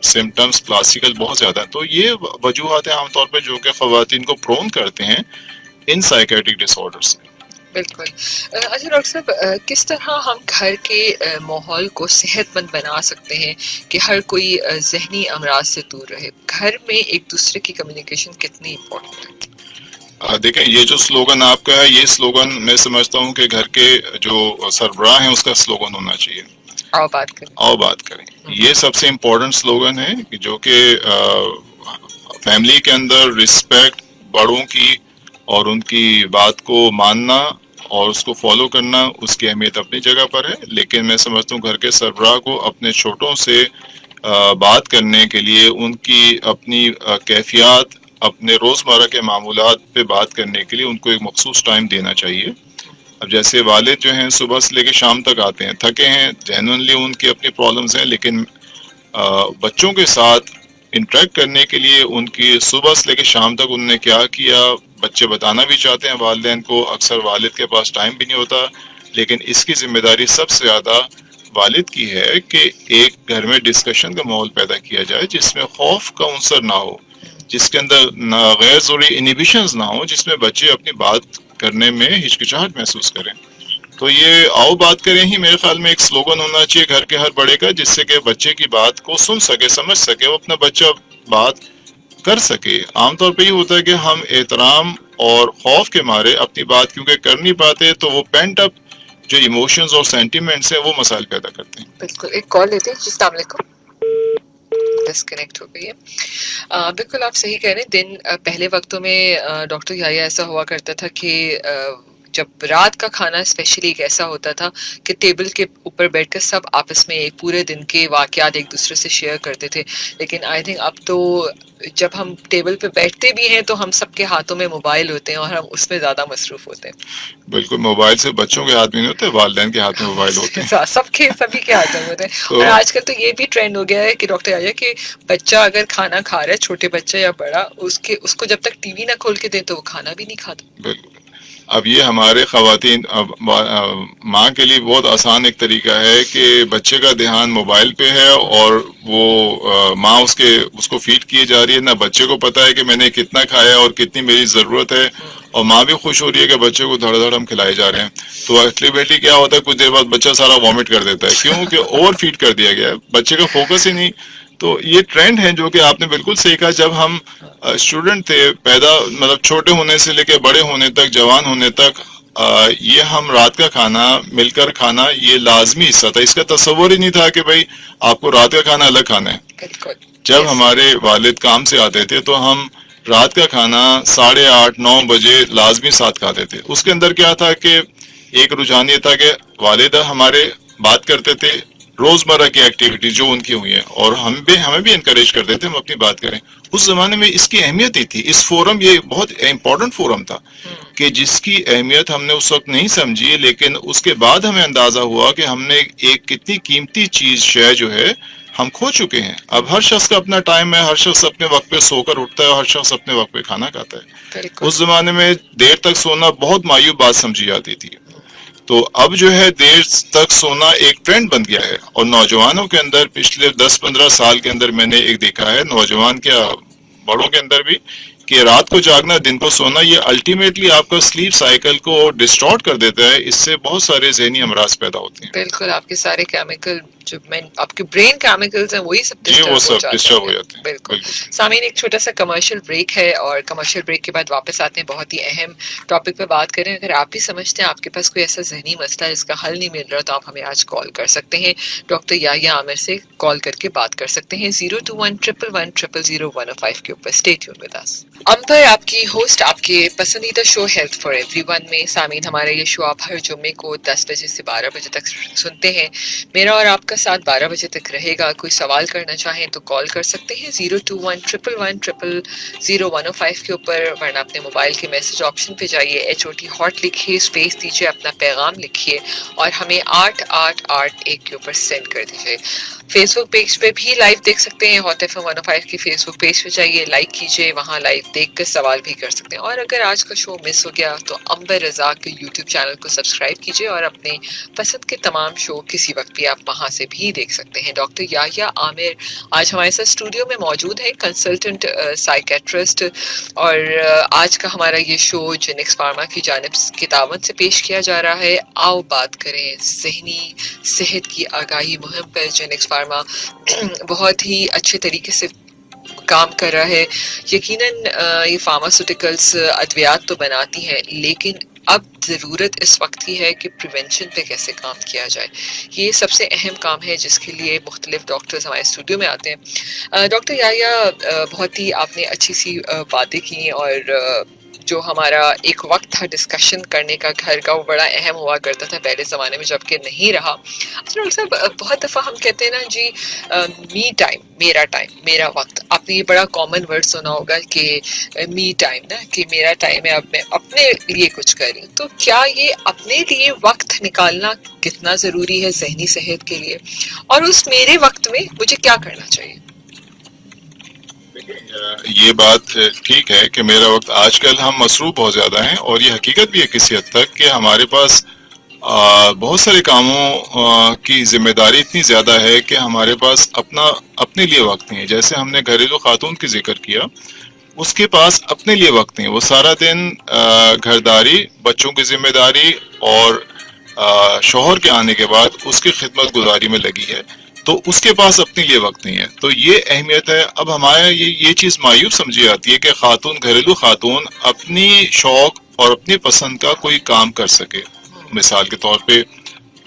سمٹمز کلاسیکل بہت زیادہ ہیں۔ تو یہ وجوہات ہیں عام طور پہ جو کہ خواتین کو پرون کرتے ہیں ان سائیکیٹرک ڈس آرڈر سے۔ بالکل۔ اچھا ڈاکٹر صاحب، کس طرح ہم گھر کے ماحول کو صحت مند بنا سکتے ہیں کہ ہر کوئی ذہنی امراض سے دور رہے؟ گھر میں ایک دوسرے کی کمیونیکیشن کتنی امپورٹنٹ ہے؟ دیکھیں، یہ جو سلوگن آپ کا ہے، یہ سلوگن میں سمجھتا ہوں کہ گھر کے جو سربراہ ہیں اس کا سلوگن ہونا چاہیے، آؤ بات کریں۔ آؤ بات کریں۔ یہ سب سے امپورٹنٹ سلوگن ہے جو کہ فیملی کے اندر رسپیکٹ، بڑوں کی اور ان کی بات کو ماننا اور اس کو فالو کرنا، اس کی اہمیت اپنی جگہ پر ہے، لیکن میں سمجھتا ہوں گھر کے سربراہ کو اپنے چھوٹوں سے بات کرنے کے لیے ان کی اپنی کیفیات، اپنے روزمرہ کے معمولات پہ بات کرنے کے لیے ان کو ایک مخصوص ٹائم دینا چاہیے۔ اب جیسے والد جو ہیں صبح سے لے کے شام تک آتے ہیں، تھکے ہیں، جینوئنلی ان کی اپنی پرابلمز ہیں، لیکن بچوں کے ساتھ انٹریکٹ کرنے کے لیے ان کی صبح سے لے کے شام تک انہوں نے کیا کیا، بچے بتانا بھی چاہتے ہیں والدین کو، اکثر والد کے پاس ٹائم بھی نہیں ہوتا، لیکن اس کی ذمہ داری سب سے زیادہ والد کی ہے کہ ایک گھر میں ڈسکشن کا ماحول پیدا کیا جائے جس میں خوف کا عنصر نہ ہو، جس کے اندر غیر ضروری انہیبیشنز نہ ہوں، جس میں بچے اپنی بات کرنے میں ہچکچاہٹ محسوس کریں۔ تو یہ آؤ بات کریں ہی میرے خیال میں ایک سلوگن ہونا چاہیے گھر کے ہر بڑے کا، جس سے کہ بچے کی بات کو سن سکے، سمجھ سکے، وہ اپنا بچہ بات کر سکے۔ عام طور پہ یہ ہوتا ہے کہ ہم احترام اور خوف کے مارے اپنی بات کیونکہ کر نہیں پاتے، تو وہ پینٹ اپ جو ایموشنز اور سینٹیمنٹس ہیں وہ مسائل پیدا کرتے ہیں۔ بالکل، ایک کال لیتے ہیں جی۔ السلام علیکم۔ ڈسکنیکٹ ہو گئی ہے۔ بالکل آپ صحیح کہہ رہے ہیں۔ دن پہلے وقتوں میں ڈاکٹر یحییٰ ایسا ہوا کرتا تھا کہ جب رات کا کھانا اسپیشلی ایک ایسا ہوتا تھا کہ ٹیبل کے اوپر بیٹھ کر سب آپس میں ایک پورے دن کے واقعات ایک دوسرے سے شیئر کرتے تھے، لیکن آئی تھنک اب تو جب ہم ٹیبل پہ بیٹھتے بھی ہیں تو ہم سب کے ہاتھوں میں موبائل ہوتے ہیں اور ہم اس میں زیادہ مصروف ہوتے ہیں۔ بالکل، موبائل سے بچوں کے ہاتھ میں نہیں ہوتے، والدین کے ہاتھ میں موبائل ہوتے ہیں۔ سبھی کے ہاتھوں میں ہوتے ہیں۔ اور آج کل تو یہ بھی ٹرینڈ ہو گیا ہے کہ ڈاکٹر یحییٰ کہ بچہ اگر کھانا کھا رہا ہے، چھوٹے بچہ یا بڑا، اس کو جب تک ٹی وی نہ کھول کے دیں تو وہ کھانا بھی نہیں کھاتا۔ بالکل، اب یہ ہمارے خواتین ماں کے لیے بہت آسان ایک طریقہ ہے کہ بچے کا دھیان موبائل پہ ہے اور وہ ماں اس کو فیڈ کیے جا رہی ہے، نہ بچے کو پتا ہے کہ میں نے کتنا کھایا اور کتنی میری ضرورت ہے، اور ماں بھی خوش ہو رہی ہے کہ بچے کو دھڑ دھڑ ہم کھلائے جا رہے ہیں۔ تو الٹیمیٹلی کیا ہوتا ہے، کچھ دیر بعد بچہ سارا وامٹ کر دیتا ہے، کیوں کہ اوور فیڈ کر دیا گیا ہے، بچے کا فوکس ہی نہیں۔ تو یہ ٹرینڈ ہے جو کہ آپ نے بالکل صحیح کہا، جب ہم اسٹوڈنٹ تھے، مطلب چھوٹے ہونے سے لے کے بڑے ہونے تک، جوان ہونے تک، یہ ہم رات کا کھانا مل کر کھانا یہ لازمی حصہ تھا، اس کا تصور ہی نہیں تھا کہ بھائی آپ کو رات کا کھانا الگ کھانا ہے۔ جب ہمارے والد کام سے آتے تھے تو ہم رات کا کھانا 8:30-9 بجے لازمی ساتھ کھاتے تھے۔ اس کے اندر کیا تھا کہ ایک رجحان یہ تھا کہ والدہ ہمارے بات کرتے تھے روزمرہ کی ایکٹیویٹیز جو ان کی ہوئی ہیں، اور ہمیں بھی انکریج کرتے تھے ہم اپنی بات کریں۔ اس زمانے میں اس کی اہمیت ہی تھی، اس فورم یہ بہت امپورٹنٹ فورم تھا کہ جس کی اہمیت ہم نے اس وقت نہیں سمجھی، لیکن اس کے بعد ہمیں اندازہ ہوا کہ ہم نے ایک کتنی قیمتی چیز شے جو ہے ہم کھو چکے ہیں۔ اب ہر شخص کا اپنا ٹائم ہے، ہر شخص اپنے وقت پہ سو کر اٹھتا ہے اور ہر شخص اپنے وقت پہ کھانا کھاتا ہے۔ اس زمانے میں دیر تک سونا بہت معیوب بات سمجھی جاتی تھی، تو اب جو ہے دیر تک سونا ایک ٹرینڈ بن گیا ہے، اور نوجوانوں کے اندر پچھلے 10-15 سال کے اندر میں نے ایک دیکھا ہے، نوجوان کیا بڑوں کے اندر بھی، کہ رات کو جاگنا دن کو سونا یہ الٹیمیٹلی آپ کا سلیپ سائیکل کو ڈسٹارٹ کر دیتا ہے، اس سے بہت سارے ذہنی امراض پیدا ہوتے ہیں۔ بالکل، آپ کے سارے کیمیکل جو آپ کے برین کیمیکلز ہیں وہی سب وہ سب ڈسٹرب ہو جاتے ہیں۔ بالکل۔ سامعین، ایک چھوٹا سا کمرشل بریک ہے اور کمرشل بریک کے بعد واپس آتے ہیں، بہت ہی اہم ٹاپک پہ بات کریں۔ اگر آپ بھی سمجھتے ہیں آپ کے پاس کوئی ایسا ذہنی مسئلہ ہے جس کا حل نہیں مل رہا، تو آپ ہمیں آج کال کر سکتے ہیں، ڈاکٹر یحییٰ عامر سے کال کر کے بات کر سکتے ہیں 02111100005 کے اوپر۔ Stay tune with us. Amber آپ کی ہوسٹ، آپ کے پسندیدہ show health for everyone میں سامعین، ہمارا یہ شو آپ ہر جمعے کو 10 بجے سے 12 بجے تک سنتے ہیں۔ میرا اور آپ کا ساتھ 12 بجے تک رہے گا۔ کوئی سوال کرنا چاہیں تو کال کر سکتے ہیں 02111100005 کے اوپر، ورنہ اپنے موبائل کے میسج آپشن پہ جائیے، HOT ہاٹ لکھیے، اسپیس دیجیے، اپنا پیغام لکھیے اور ہمیں 8881 کے اوپر سینڈ کر دیجیے۔ فیس بک پیج پہ بھی لائیو دیکھ سکتے ہیں، ہاٹ FM 105 کی فیس بک پیج پہ جائیے، لائک کیجیے، وہاں لائیو دیکھ کر سوال بھی کر سکتے ہیں۔ اور اگر آج کا شو مس ہو گیا تو امبر رضا کے یوٹیوب چینل کو سبسکرائب کیجیے اور اپنے پسند کے تمام شو کسی وقت بھی آپ وہاں سے بھی دیکھ سکتے ہیں۔ ڈاکٹر یحییٰ عامر آج ہمارے ساتھ اسٹوڈیو میں موجود ہیں، کنسلٹنٹ سائیکیٹرسٹ، اور آج کا ہمارا یہ شو جینکس فارما کی جانب کی تعاون سے پیش کیا جا رہا ہے۔ آؤ بات کریں ذہنی صحت کی آگاہی مہم پر۔ جینکس فارما بہت ہی اچھے طریقے سے کام کر رہا ہے۔ یقیناً یہ فارماسوٹیکلز ادویات تو بناتی ہیں، لیکن اب ضرورت اس وقت کی ہے کہ پریونشن پہ کیسے کام کیا جائے. یہ سب سے اہم کام ہے جس کے لیے مختلف ڈاکٹرز ہمارے اسٹوڈیو میں آتے ہیں. ڈاکٹر یحییٰ، بہت ہی آپ نے اچھی سی باتیں کی، اور جو ہمارا ایک وقت تھا ڈسکشن کرنے کا گھر کا، وہ بڑا اہم ہوا کرتا تھا پہلے زمانے میں، جب کہ نہیں رہا. اچھا ڈاکٹر صاحب، بہت دفعہ ہم کہتے ہیں نا جی می ٹائم میرا وقت. آپ نے یہ بڑا کامن ورڈ سنا ہوگا کہ می ٹائم نا، کہ میرا ٹائم ہے، اب میں اپنے لیے کچھ کر رہی ہوں. تو کیا یہ اپنے لیے وقت نکالنا کتنا ضروری ہے ذہنی صحت کے لیے، اور اس میرے وقت میں مجھے کیا کرنا چاہیے؟ یہ بات ٹھیک ہے کہ میرا وقت، آج کل ہم مصروف بہت زیادہ ہیں، اور یہ حقیقت بھی ہے کسی حد تک کہ ہمارے پاس بہت سارے کاموں کی ذمہ داری اتنی زیادہ ہے کہ ہمارے پاس اپنے لیے وقت نہیں ہے. جیسے ہم نے گھریلو خاتون کی ذکر کیا، اس کے پاس اپنے لیے وقت نہیں. وہ سارا دن گھرداری، بچوں کی ذمہ داری اور شوہر کے آنے کے بعد اس کی خدمت گزاری میں لگی ہے، تو اس کے پاس اپنے لیے وقت نہیں ہے. تو یہ اہمیت ہے. اب ہمارے یہ چیز مایوب سمجھی جاتی ہے کہ خاتون، گھریلو خاتون اپنی شوق اور اپنی پسند کا کوئی کام کر سکے. مثال کے طور پہ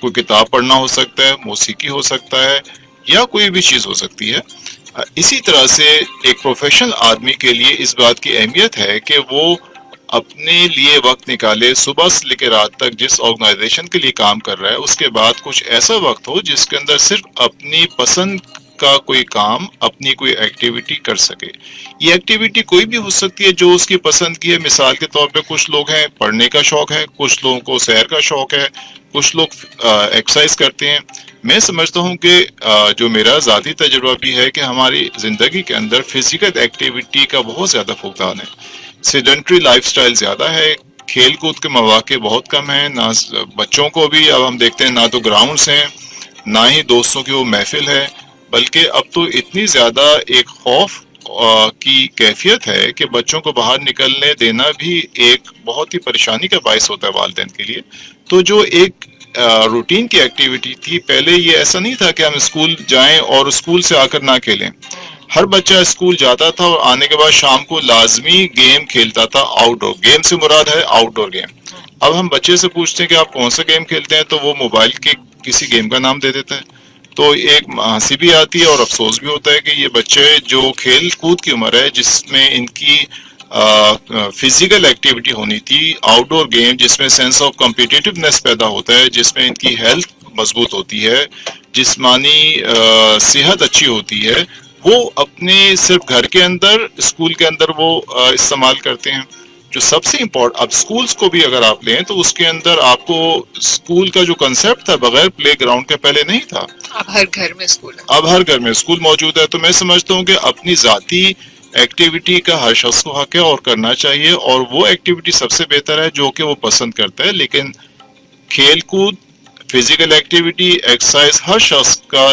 کوئی کتاب پڑھنا ہو سکتا ہے، موسیقی ہو سکتا ہے، یا کوئی بھی چیز ہو سکتی ہے. اسی طرح سے ایک پروفیشنل آدمی کے لیے اس بات کی اہمیت ہے کہ وہ اپنے لیے وقت نکالے. صبح سے لے کے رات تک جس آرگنائزیشن کے لیے کام کر رہا ہے، اس کے بعد کچھ ایسا وقت ہو جس کے اندر صرف اپنی پسند کا کوئی کام، اپنی کوئی ایکٹیویٹی کر سکے. یہ ایکٹیویٹی کوئی بھی ہو سکتی ہے جو اس کی پسند کی ہے. مثال کے طور پہ کچھ لوگ ہیں پڑھنے کا شوق ہے، کچھ لوگوں کو سیر کا شوق ہے، کچھ لوگ ایکسرسائز کرتے ہیں. میں سمجھتا ہوں کہ جو میرا ذاتی تجربہ بھی ہے کہ ہماری زندگی کے اندر فزیکل ایکٹیویٹی کا بہت زیادہ فقدان ہے. سیڈنٹری لائف سٹائل زیادہ ہے، کھیل کود کے مواقع بہت کم ہیں. نہ بچوں کو بھی اب ہم دیکھتے ہیں نہ تو گراؤنڈز ہیں، نہ ہی دوستوں کی وہ محفل ہے، بلکہ اب تو اتنی زیادہ ایک خوف کی کیفیت ہے کہ بچوں کو باہر نکلنے دینا بھی ایک بہت ہی پریشانی کا باعث ہوتا ہے والدین کے لیے. تو جو ایک روٹین کی ایکٹیویٹی تھی پہلے، یہ ایسا نہیں تھا کہ ہم اسکول جائیں اور اسکول سے آ کر نہ کھیلیں. ہر بچہ اسکول جاتا تھا اور آنے کے بعد شام کو لازمی گیم کھیلتا تھا. آؤٹ ڈور گیم سے مراد ہے آؤٹ ڈور گیم. اب ہم بچے سے پوچھتے ہیں کہ آپ کون سا گیم کھیلتے ہیں، تو وہ موبائل کے کسی گیم کا نام دے دیتا ہے. تو ایک ہنسی بھی آتی ہے اور افسوس بھی ہوتا ہے کہ یہ بچے جو کھیل کود کی عمر ہے، جس میں ان کی فزیکل ایکٹیویٹی ہونی تھی، آؤٹ ڈور گیم جس میں سینس آف کمپیٹیٹیونیس پیدا ہوتا ہے، جس میں ان کی ہیلتھ مضبوط ہوتی ہے، جسمانی صحت اچھی ہوتی ہے، وہ اپنے صرف گھر کے اندر، اسکول کے اندر وہ استعمال کرتے ہیں. جو سب سے امپورٹنٹ، اب سکولز کو بھی اگر آپ لیں تو اس کے اندر آپ کو سکول کا جو کنسیپٹ تھا بغیر پلے گراؤنڈ کے پہلے نہیں تھا. اب ہر گھر میں اسکول ہے. اب ہر گھر میں اسکول موجود ہے. تو میں سمجھتا ہوں کہ اپنی ذاتی ایکٹیویٹی کا ہر شخص کو حق ہے اور کرنا چاہیے، اور وہ ایکٹیویٹی سب سے بہتر ہے جو کہ وہ پسند کرتا ہے. لیکن کھیل کود، فزیکل ایکٹیویٹی، ایکسرسائز ہر شخص کا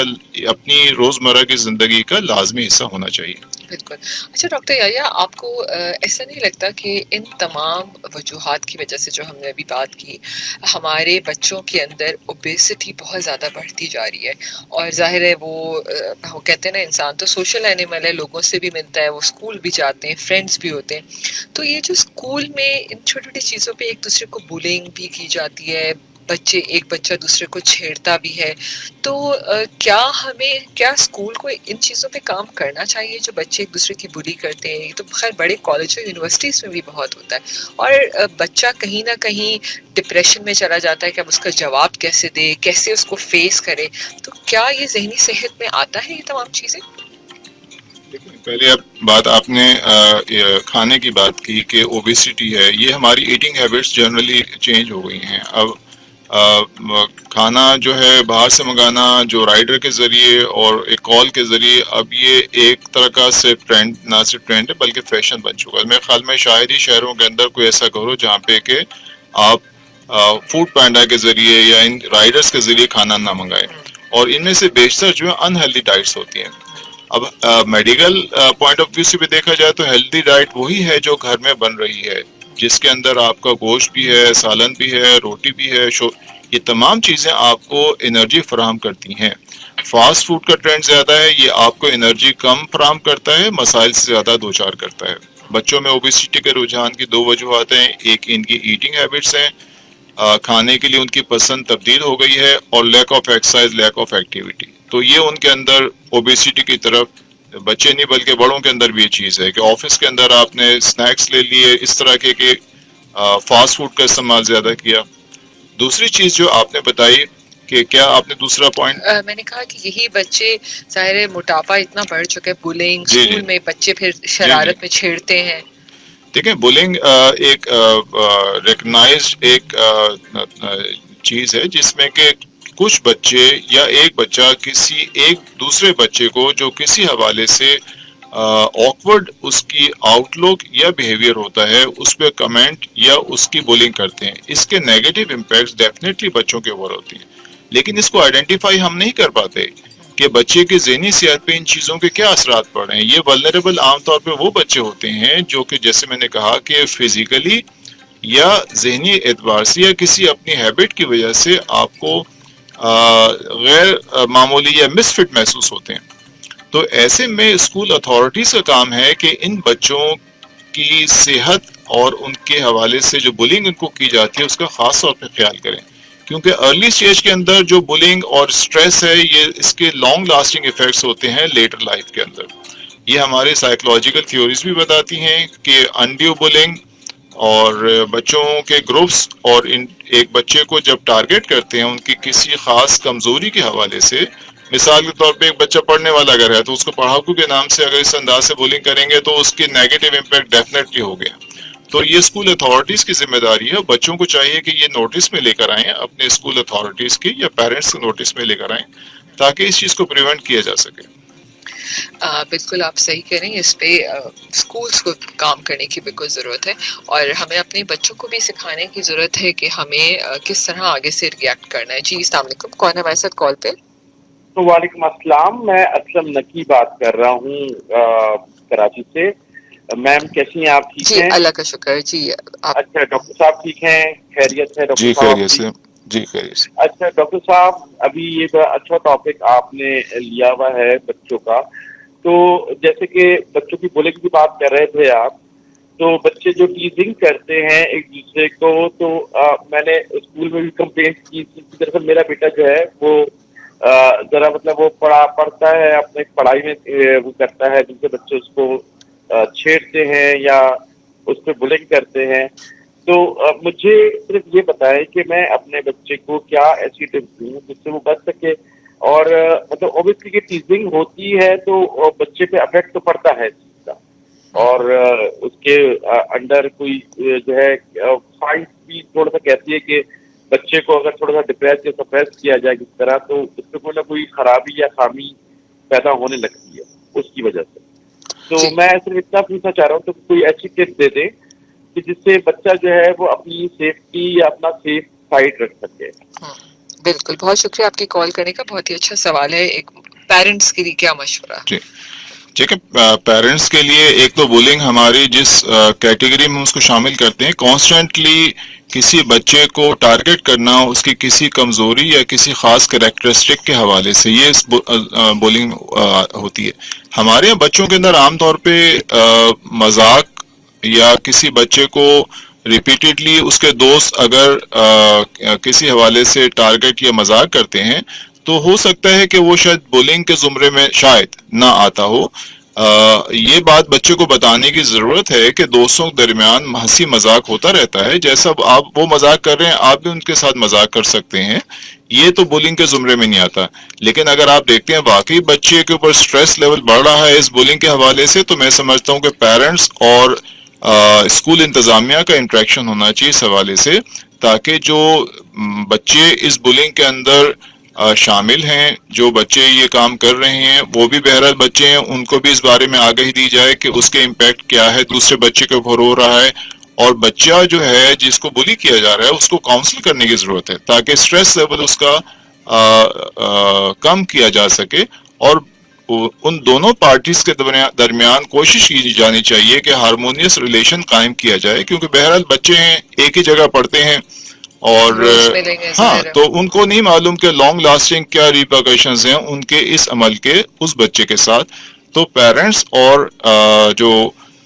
اپنی روزمرہ کی زندگی کا لازمی حصہ ہونا چاہیے. بالکل. اچھا ڈاکٹر یحییٰ، آپ کو ایسا نہیں لگتا کہ ان تمام وجوہات کی وجہ سے جو ہم نے ابھی بات کی، ہمارے بچوں کے اندر اوبیسٹی بہت زیادہ بڑھتی جا رہی ہے؟ اور ظاہر ہے وہ کہتے ہیں نا انسان تو سوشل اینیمل ہے، لوگوں سے بھی ملتا ہے، وہ اسکول بھی جاتے ہیں، فرینڈس بھی ہوتے ہیں. تو یہ جو اسکول میں ان چھوٹی چھوٹی چیزوں پہ ایک دوسرے کو بولنگ بھی کی جاتی ہے، ایک بچہ دوسرے کو چھیڑتا بھی ہے، تو کیا اسکول کو ان چیزوں پہ کام کرنا چاہیے جو بچے ایک دوسرے کی بلی کرتے ہیں؟ یہ تو خیر بڑے کالج اور یونیورسٹیز میں بھی بہت ہوتا ہے، اور بچہ کہیں نہ کہیں ڈپریشن میں چلا جاتا ہے کہ اب اس کا جواب کیسے دے، کیسے اس کو فیس کرے. تو کیا یہ ذہنی صحت میں آتا ہے یہ تمام چیزیں؟ پہلے اب بات آپ نے کھانے کی بات کی کہ اوبیسٹی ہے، یہ ہماری ایٹنگ ہیبٹس جنرلی چینج ہو گئی ہیں. اب کھانا جو ہے باہر سے منگانا، جو رائڈر کے ذریعے اور ایک کال کے ذریعے، اب یہ ایک طرح کا صرف ٹرینڈ، نہ صرف ٹرینڈ ہے بلکہ فیشن بن چکا ہے. میرے خیال میں شاید ہی شہروں کے اندر کوئی ایسا گھر ہو جہاں پہ کہ آپ فوڈ پینڈا کے ذریعے یا ان رائڈرز کے ذریعے کھانا نہ منگائیں. اور ان میں سے بیشتر جو ہے انہیلدی ڈائٹس ہوتی ہیں. اب میڈیکل پوائنٹ آف ویو سے بھی دیکھا جائے تو ہیلدی ڈائٹ وہی ہے جو گھر میں بن رہی ہے، جس کے اندر آپ کا گوشت بھی ہے، سالن بھی ہے، روٹی بھی ہے، یہ تمام چیزیں آپ کو انرجی فراہم کرتی ہیں. فاسٹ فوڈ کا ٹرینڈ زیادہ ہے، یہ آپ کو انرجی کم فراہم کرتا ہے، مسائل سے زیادہ دوچار کرتا ہے. بچوں میں اوبیسٹی کے رجحان کی دو وجوہات ہیں. ایک ان کی ایٹنگ ہیبٹس ہیں, کھانے کے لیے ان کی پسند تبدیل ہو گئی ہے, اور lack of exercise, lack of activity. تو یہ ان کے اندر اوبیسٹی کی طرف, بچے نہیں بلکہ بڑوں کے اندر بھی یہ چیز ہے کہ آفس کے اندر آپ نے سنیکس لے لیے اس طرح کے کہ فاسٹ فوڈ کا استعمال زیادہ کیا. دوسری چیز جو آپ نے بتائی کہ کیا آپ نے دوسرا پوائنٹ؟ میں نے کہا کہ یہی بچے, ظاہر ہے موٹاپا اتنا بڑھ چکا ہے, بولنگ جی جی اسکول میں بچے پھر جی جی شرارت میں چھیڑتے ہیں. دیکھیں, بولنگ ایک ریکگنائزڈ ایک چیز ہے جس میں کہ کچھ بچے یا ایک بچہ کسی ایک دوسرے بچے کو جو کسی حوالے سے آکورڈ اس کی آؤٹ لک یا بیہیویئر ہوتا ہے اس پہ کمنٹ یا اس کی بولنگ کرتے ہیں. اس کے نیگیٹو امپیکٹس ڈیفینیٹلی بچوں کے اوپر ہوتی ہیں, لیکن اس کو آئیڈینٹیفائی ہم نہیں کر پاتے کہ بچے کی ذہنی صحت پہ ان چیزوں کے کیا اثرات پڑ رہے ہیں. یہ ولنریبل عام طور پہ وہ بچے ہوتے ہیں جو کہ جیسے میں نے کہا کہ فزیکلی یا ذہنی اعتبار سے یا کسی اپنی ہیبٹ کی وجہ سے آپ کو غیر معمولی یا مس فٹ محسوس ہوتے ہیں. تو ایسے میں اسکول اتھارٹیز کا کام ہے کہ ان بچوں کی صحت اور ان کے حوالے سے جو بلنگ ان کو کی جاتی ہے اس کا خاص طور پہ خیال کریں, کیونکہ ارلی سٹیج کے اندر جو بلنگ اور سٹریس ہے یہ اس کے لانگ لاسٹنگ ایفیکٹس ہوتے ہیں لیٹر لائف کے اندر. یہ ہمارے سائیکولوجیکل تھیوریز بھی بتاتی ہیں کہ انڈیو بلنگ اور بچوں کے گروپس اور ایک بچے کو جب ٹارگٹ کرتے ہیں ان کی کسی خاص کمزوری کے حوالے سے, مثال کے طور پہ ایک بچہ پڑھنے والا اگر ہے تو اس کو پڑھاکو کے نام سے اگر اس انداز سے بولنگ کریں گے تو اس کی نیگیٹو امپیکٹ ڈیفینیٹلی ہو گیا. تو یہ اسکول اتھارٹیز کی ذمہ داری ہے, بچوں کو چاہیے کہ یہ نوٹس میں لے کر آئیں, اپنے اسکول اتھارٹیز کی یا پیرنٹس کو نوٹس میں لے کر آئیں تاکہ اس چیز کو پریونٹ کیا جا سکے. بالکل آپ صحیح کہہ رہے ہیں, اس پہ اسکولس کو کام کرنے کی بالکل ضرورت ہے, اور ہمیں اپنے بچوں کو بھی سکھانے کی ضرورت ہے کہ ہمیں کس طرح آگے سے ریئیکٹ کرنا ہے. جی السلام علیکم, کون ہے ہمارے ساتھ کال پہ؟ تو وعلیکم السلام, میں اسلم نقی بات کر رہا ہوں کراچی سے. میم کیسی ہیں آپ, ٹھیک جی ہیں؟ اللہ کا شکر. جی آپ اچھا ڈاکٹر صاحب ٹھیک ہیں, خیریت ہے ڈاکٹر جی صاحب خیریت آپ کی؟ سے, جی خیریت سے. اچھا ڈاکٹر صاحب, ابھی یہ بڑا اچھا ٹاپک آپ نے لیا ہوا ہے بچوں کا. تو جیسے کہ بچوں کی بولنگ کی بات کر رہے تھے آپ, تو بچے جو ٹیزنگ کرتے ہیں ایک دوسرے کو, تو میں نے اسکول میں بھی کمپلینٹ کی تھی. دراصل میرا بیٹا جو ہے وہ ذرا مطلب وہ پڑھتا ہے, اپنے پڑھائی میں وہ کرتا ہے, دوسرے بچے اس کو چھیڑتے ہیں یا اس پہ بلنگ کرتے ہیں. تو مجھے صرف یہ بتائیں کہ میں اپنے بچے کو کیا ایسی ٹپس دوں جس سے وہ بچ سکے. اور مطلب اوبیسلی کہ ٹیزنگ ہوتی ہے تو بچے پہ افیکٹ تو پڑتا ہے اس چیز کا, اور اس کے انڈر کوئی جو ہے سائنس بھی تھوڑا سا کہتی ہے کہ بچے کو اگر تھوڑا سا ڈپریس یا سپریس کیا جائے کس طرح تو اس میں کوئی نہ کوئی خرابی یا خامی پیدا ہونے لگتی ہے اس کی وجہ سے. تو میں صرف اتنا پوچھنا چاہ رہا ہوں تو کوئی ایسی ٹپ دے دیں کہ جس سے بچہ جو ہے وہ اپنی سیفٹی یا اپنا سیف سائڈ رکھ سکے. بالکل, بہت شکریہ آپ کی کال کرنے کا, بہت ہی اچھا سوال ہے. ایک پیرنٹس کے لیے کیا مشورہ؟ جی ٹھیک ہے, پیرنٹس کے لیے ایک تو بولنگ ہماری جس کیٹیگری میں اس کو شامل کرتے ہیں, کانسٹنٹلی کسی بچے کو ٹارگٹ کرنا اس کی کسی کمزوری یا کسی خاص کریکٹرسٹک کے حوالے سے, یہ بولنگ ہوتی ہے. ہمارے یہاں بچوں کے اندر عام طور پہ مذاق یا کسی بچے کو ریپیٹڈلی اس کے دوست اگر کسی حوالے سے ٹارگٹ یا مذاق کرتے ہیں تو ہو سکتا ہے کہ وہ شاید بولنگ کے زمرے میں شاید نہ آتا ہو. یہ بات بچے کو بتانے کی ضرورت ہے کہ دوستوں کے درمیان ہنسی مذاق ہوتا رہتا ہے, جیسا آپ وہ مذاق کر رہے ہیں آپ بھی ان کے ساتھ مذاق کر سکتے ہیں, یہ تو بولنگ کے زمرے میں نہیں آتا. لیکن اگر آپ دیکھتے ہیں واقعی بچے کے اوپر سٹریس لیول بڑھ رہا ہے اس بولنگ کے حوالے سے, تو میں سمجھتا ہوں کہ پیرنٹس اور اسکول انتظامیہ کا انٹریکشن ہونا چاہیے اس حوالے سے, تاکہ جو بچے اس بولنگ کے اندر شامل ہیں, جو بچے یہ کام کر رہے ہیں وہ بھی بہرحال بچے ہیں, ان کو بھی اس بارے میں آگاہی دی جائے کہ اس کے امپیکٹ کیا ہے, دوسرے بچے کے اوپر ہو رہا ہے, اور بچہ جو ہے جس کو بلی کیا جا رہا ہے اس کو کاؤنسل کرنے کی ضرورت ہے تاکہ سٹریس لیول اس کا کم کیا جا سکے. اور ان دونوں پارٹیز کے درمیان کوشش کی جانی چاہیے کہ ہارمونیس ریلیشن قائم کیا جائے, کیونکہ بہرحال بچے ہیں, ایک ہی جگہ پڑھتے ہیں, اور ہاں تو ان کو نہیں معلوم کہ لانگ لاسٹنگ کیا ریپرکشنز ہیں ان کے اس عمل کے اس بچے کے ساتھ. تو پیرنٹس اور جو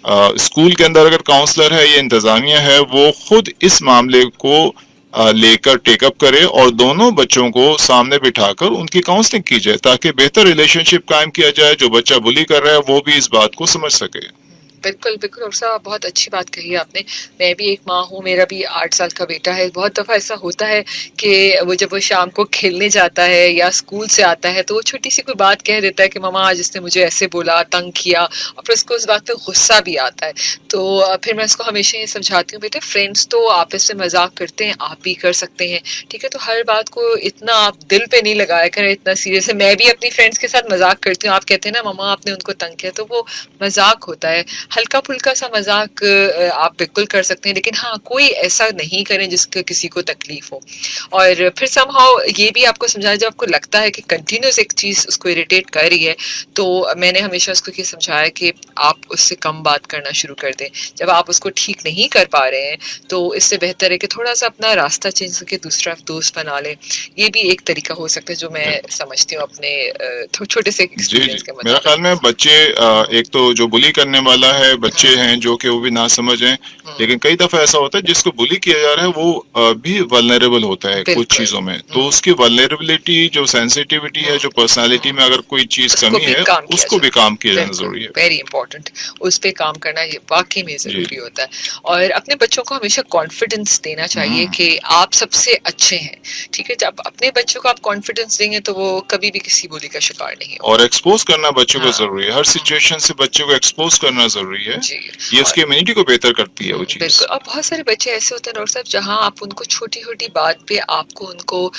اسکول کے اندر اگر کاؤنسلر ہے یا انتظامیہ ہے وہ خود اس معاملے کو لے کر ٹیک اپ کرے اور دونوں بچوں کو سامنے بٹھا کر ان کی کاؤنسلنگ کی جائے تاکہ بہتر ریلیشن شپ قائم کیا جائے. جو بچہ بلی کر رہا ہے وہ بھی اس بات کو سمجھ سکے. بالکل بالکل، اور صاحب بہت اچھی بات کہی آپ نے. میں بھی ایک ماں ہوں، میرا بھی 8 سال کا بیٹا ہے. بہت دفعہ ایسا ہوتا ہے کہ جب وہ شام کو کھیلنے جاتا ہے یا اسکول سے آتا ہے تو وہ چھوٹی سی کوئی بات کہہ دیتا ہے کہ ماما آج اس نے مجھے ایسے بولا، تنگ کیا، اور پھر اس کو اس بات پہ غصہ بھی آتا ہے. تو پھر میں اس کو ہمیشہ یہ سمجھاتی ہوں، بیٹا فرینڈس تو آپس میں مذاق کرتے ہیں، آپ بھی کر سکتے ہیں، ٹھیک ہے؟ تو ہر بات کو اتنا آپ دل پہ نہیں لگایا کریں، اتنا سیریس ہے. میں بھی اپنی فرینڈس کے ساتھ مذاق کرتی ہوں. آپ کہتے ہیں نا ماما آپ نے ان کو تنگ کیا، تو وہ مذاق ہوتا ہے. ہلکا پھلکا سا مذاق آپ بالکل کر سکتے ہیں، لیکن ہاں کوئی ایسا نہیں کریں جس کے کسی کو تکلیف ہو. اور پھر سم ہاؤ یہ بھی آپ کو سمجھایا، جب آپ کو لگتا ہے کہ کنٹینیوس ایک چیز اس کو اریٹیٹ کر رہی ہے تو میں نے ہمیشہ اس کو یہ سمجھایا کہ آپ اس سے کم بات کرنا شروع کر دیں. جب آپ اس کو ٹھیک نہیں کر پا رہے ہیں تو اس سے بہتر ہے کہ تھوڑا سا اپنا راستہ چینج کر کے دوسرا دوست بنا لیں. یہ بھی ایک طریقہ ہو سکتا ہے جو میں سمجھتی ہوں اپنے چھوٹے سے جی جی ایکسپیرینس کے میرا خیال میں مطابق. بچے ایک تو جو بلی کرنے والا ہے بچے ہیں جو کہ وہ بھی نہ سمجھ ہیں، لیکن کئی دفعہ ایسا ہوتا ہے جس کو بلی کیا جا رہا ہے وہ بھی ولنریبل ہوتا ہے کچھ بالکل. چیزوں میں. تو اس کی ولنریبلٹی جو سینسیٹیوٹی ہے جو پرسنالٹی میں اگر کوئی چیز اس کو کمی بھی ہے کام اس کیا کو بھی جائے. کام کیا جانا بالکل، ضروری ہے. Very important. اس پہ کام کرنا یہ واقعی میں جی ضروری ہوتا ہے. اور اپنے بچوں کو ہمیشہ کانفیڈنس دینا چاہیے ہوں کہ آپ سب سے اچھے ہیں، ٹھیک ہے؟ جب اپنے بچوں کو آپ کانفیڈنس دیں گے تو وہ کبھی بھی کسی بولی کا شکار نہیں اور ہوگا. ایکسپوز کرنا بچوں کو ہاں ضروری ہے. ہر سچویشن سے بچوں کو ایکسپوز کرنا ضروری ہے. جی. یہ اس اور کی امیونٹی کو بہتر کرتی ہے وہ چیز. بالکل. اور بہت سارے بچے ایسے ہوتے ہیں ڈاکٹر صاحب جہاں آپ ان کو چھوٹی چھوٹی بات پہ آپ کو ان کو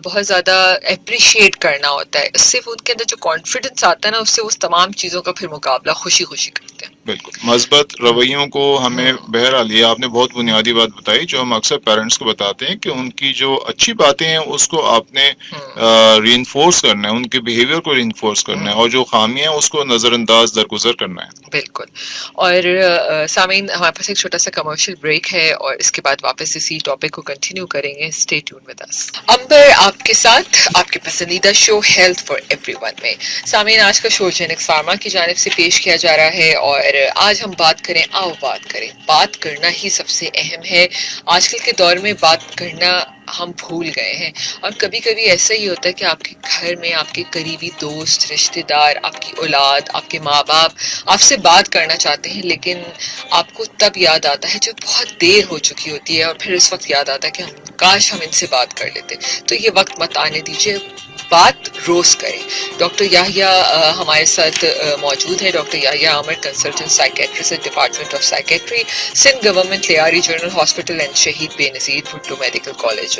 بہت زیادہ اپریشیٹ کرنا ہوتا ہے. اس سے وہ ان کے اندر جو کانفیڈنس آتا ہے نا، اس سے اس تمام چیزوں کا پھر مقابلہ خوشی خوشی کرتے ہیں. بالکل مثبت رویوں کو ہمیں بہرحال یہ آپ نے بہت بنیادی بات بتائی جو ہم اکثر پیرنٹس کو بتاتے ہیں کہ ان کی جو اچھی باتیں ہیں اس کو آپ نے ری انفورس کرنا ہے، ان کے بیہیویئر کو ری انفورس کرنا ہے، اور جو خامیاں ہیں اس کو نظر انداز درگزر کرنا ہے. بالکل. اور سامعین ہمارے پاس ایک چھوٹا سا کمرشل بریک ہے اور اس کے بعد واپس اسی ٹاپک کو کنٹینیو کریں گے. Stay tune with us. Amber آپ کے ساتھ آپ کے پسندیدہ show health for everyone میں. سامعین آج کا شو جینکس فارما کی جانب سے پیش کیا جا رہا ہے اور آج ہم بات کریں، آؤ بات کریں. بات کرنا ہی سب سے اہم ہے. آج کل کے دور میں بات کرنا ہم بھول گئے ہیں، اور کبھی کبھی ایسا ہی ہوتا ہے کہ آپ کے گھر میں آپ کے قریبی دوست، رشتہ دار، آپ کی اولاد، آپ کے ماں باپ آپ سے بات کرنا چاہتے ہیں، لیکن آپ کو تب یاد آتا ہے جب بہت دیر ہو چکی ہوتی ہے، اور پھر اس وقت یاد آتا ہے کہ کاش ہم ان سے بات کر لیتے. تو یہ وقت مت آنے دیجیے، بات روز کریں. ڈاکٹر یحییٰ ہمارے ساتھ موجود ہے. Doctor Yahya Amir, consultant psychiatrist, department of psychiatry, Sindh government Lyari general hospital and Shaheed Benazir Bhutto medical college.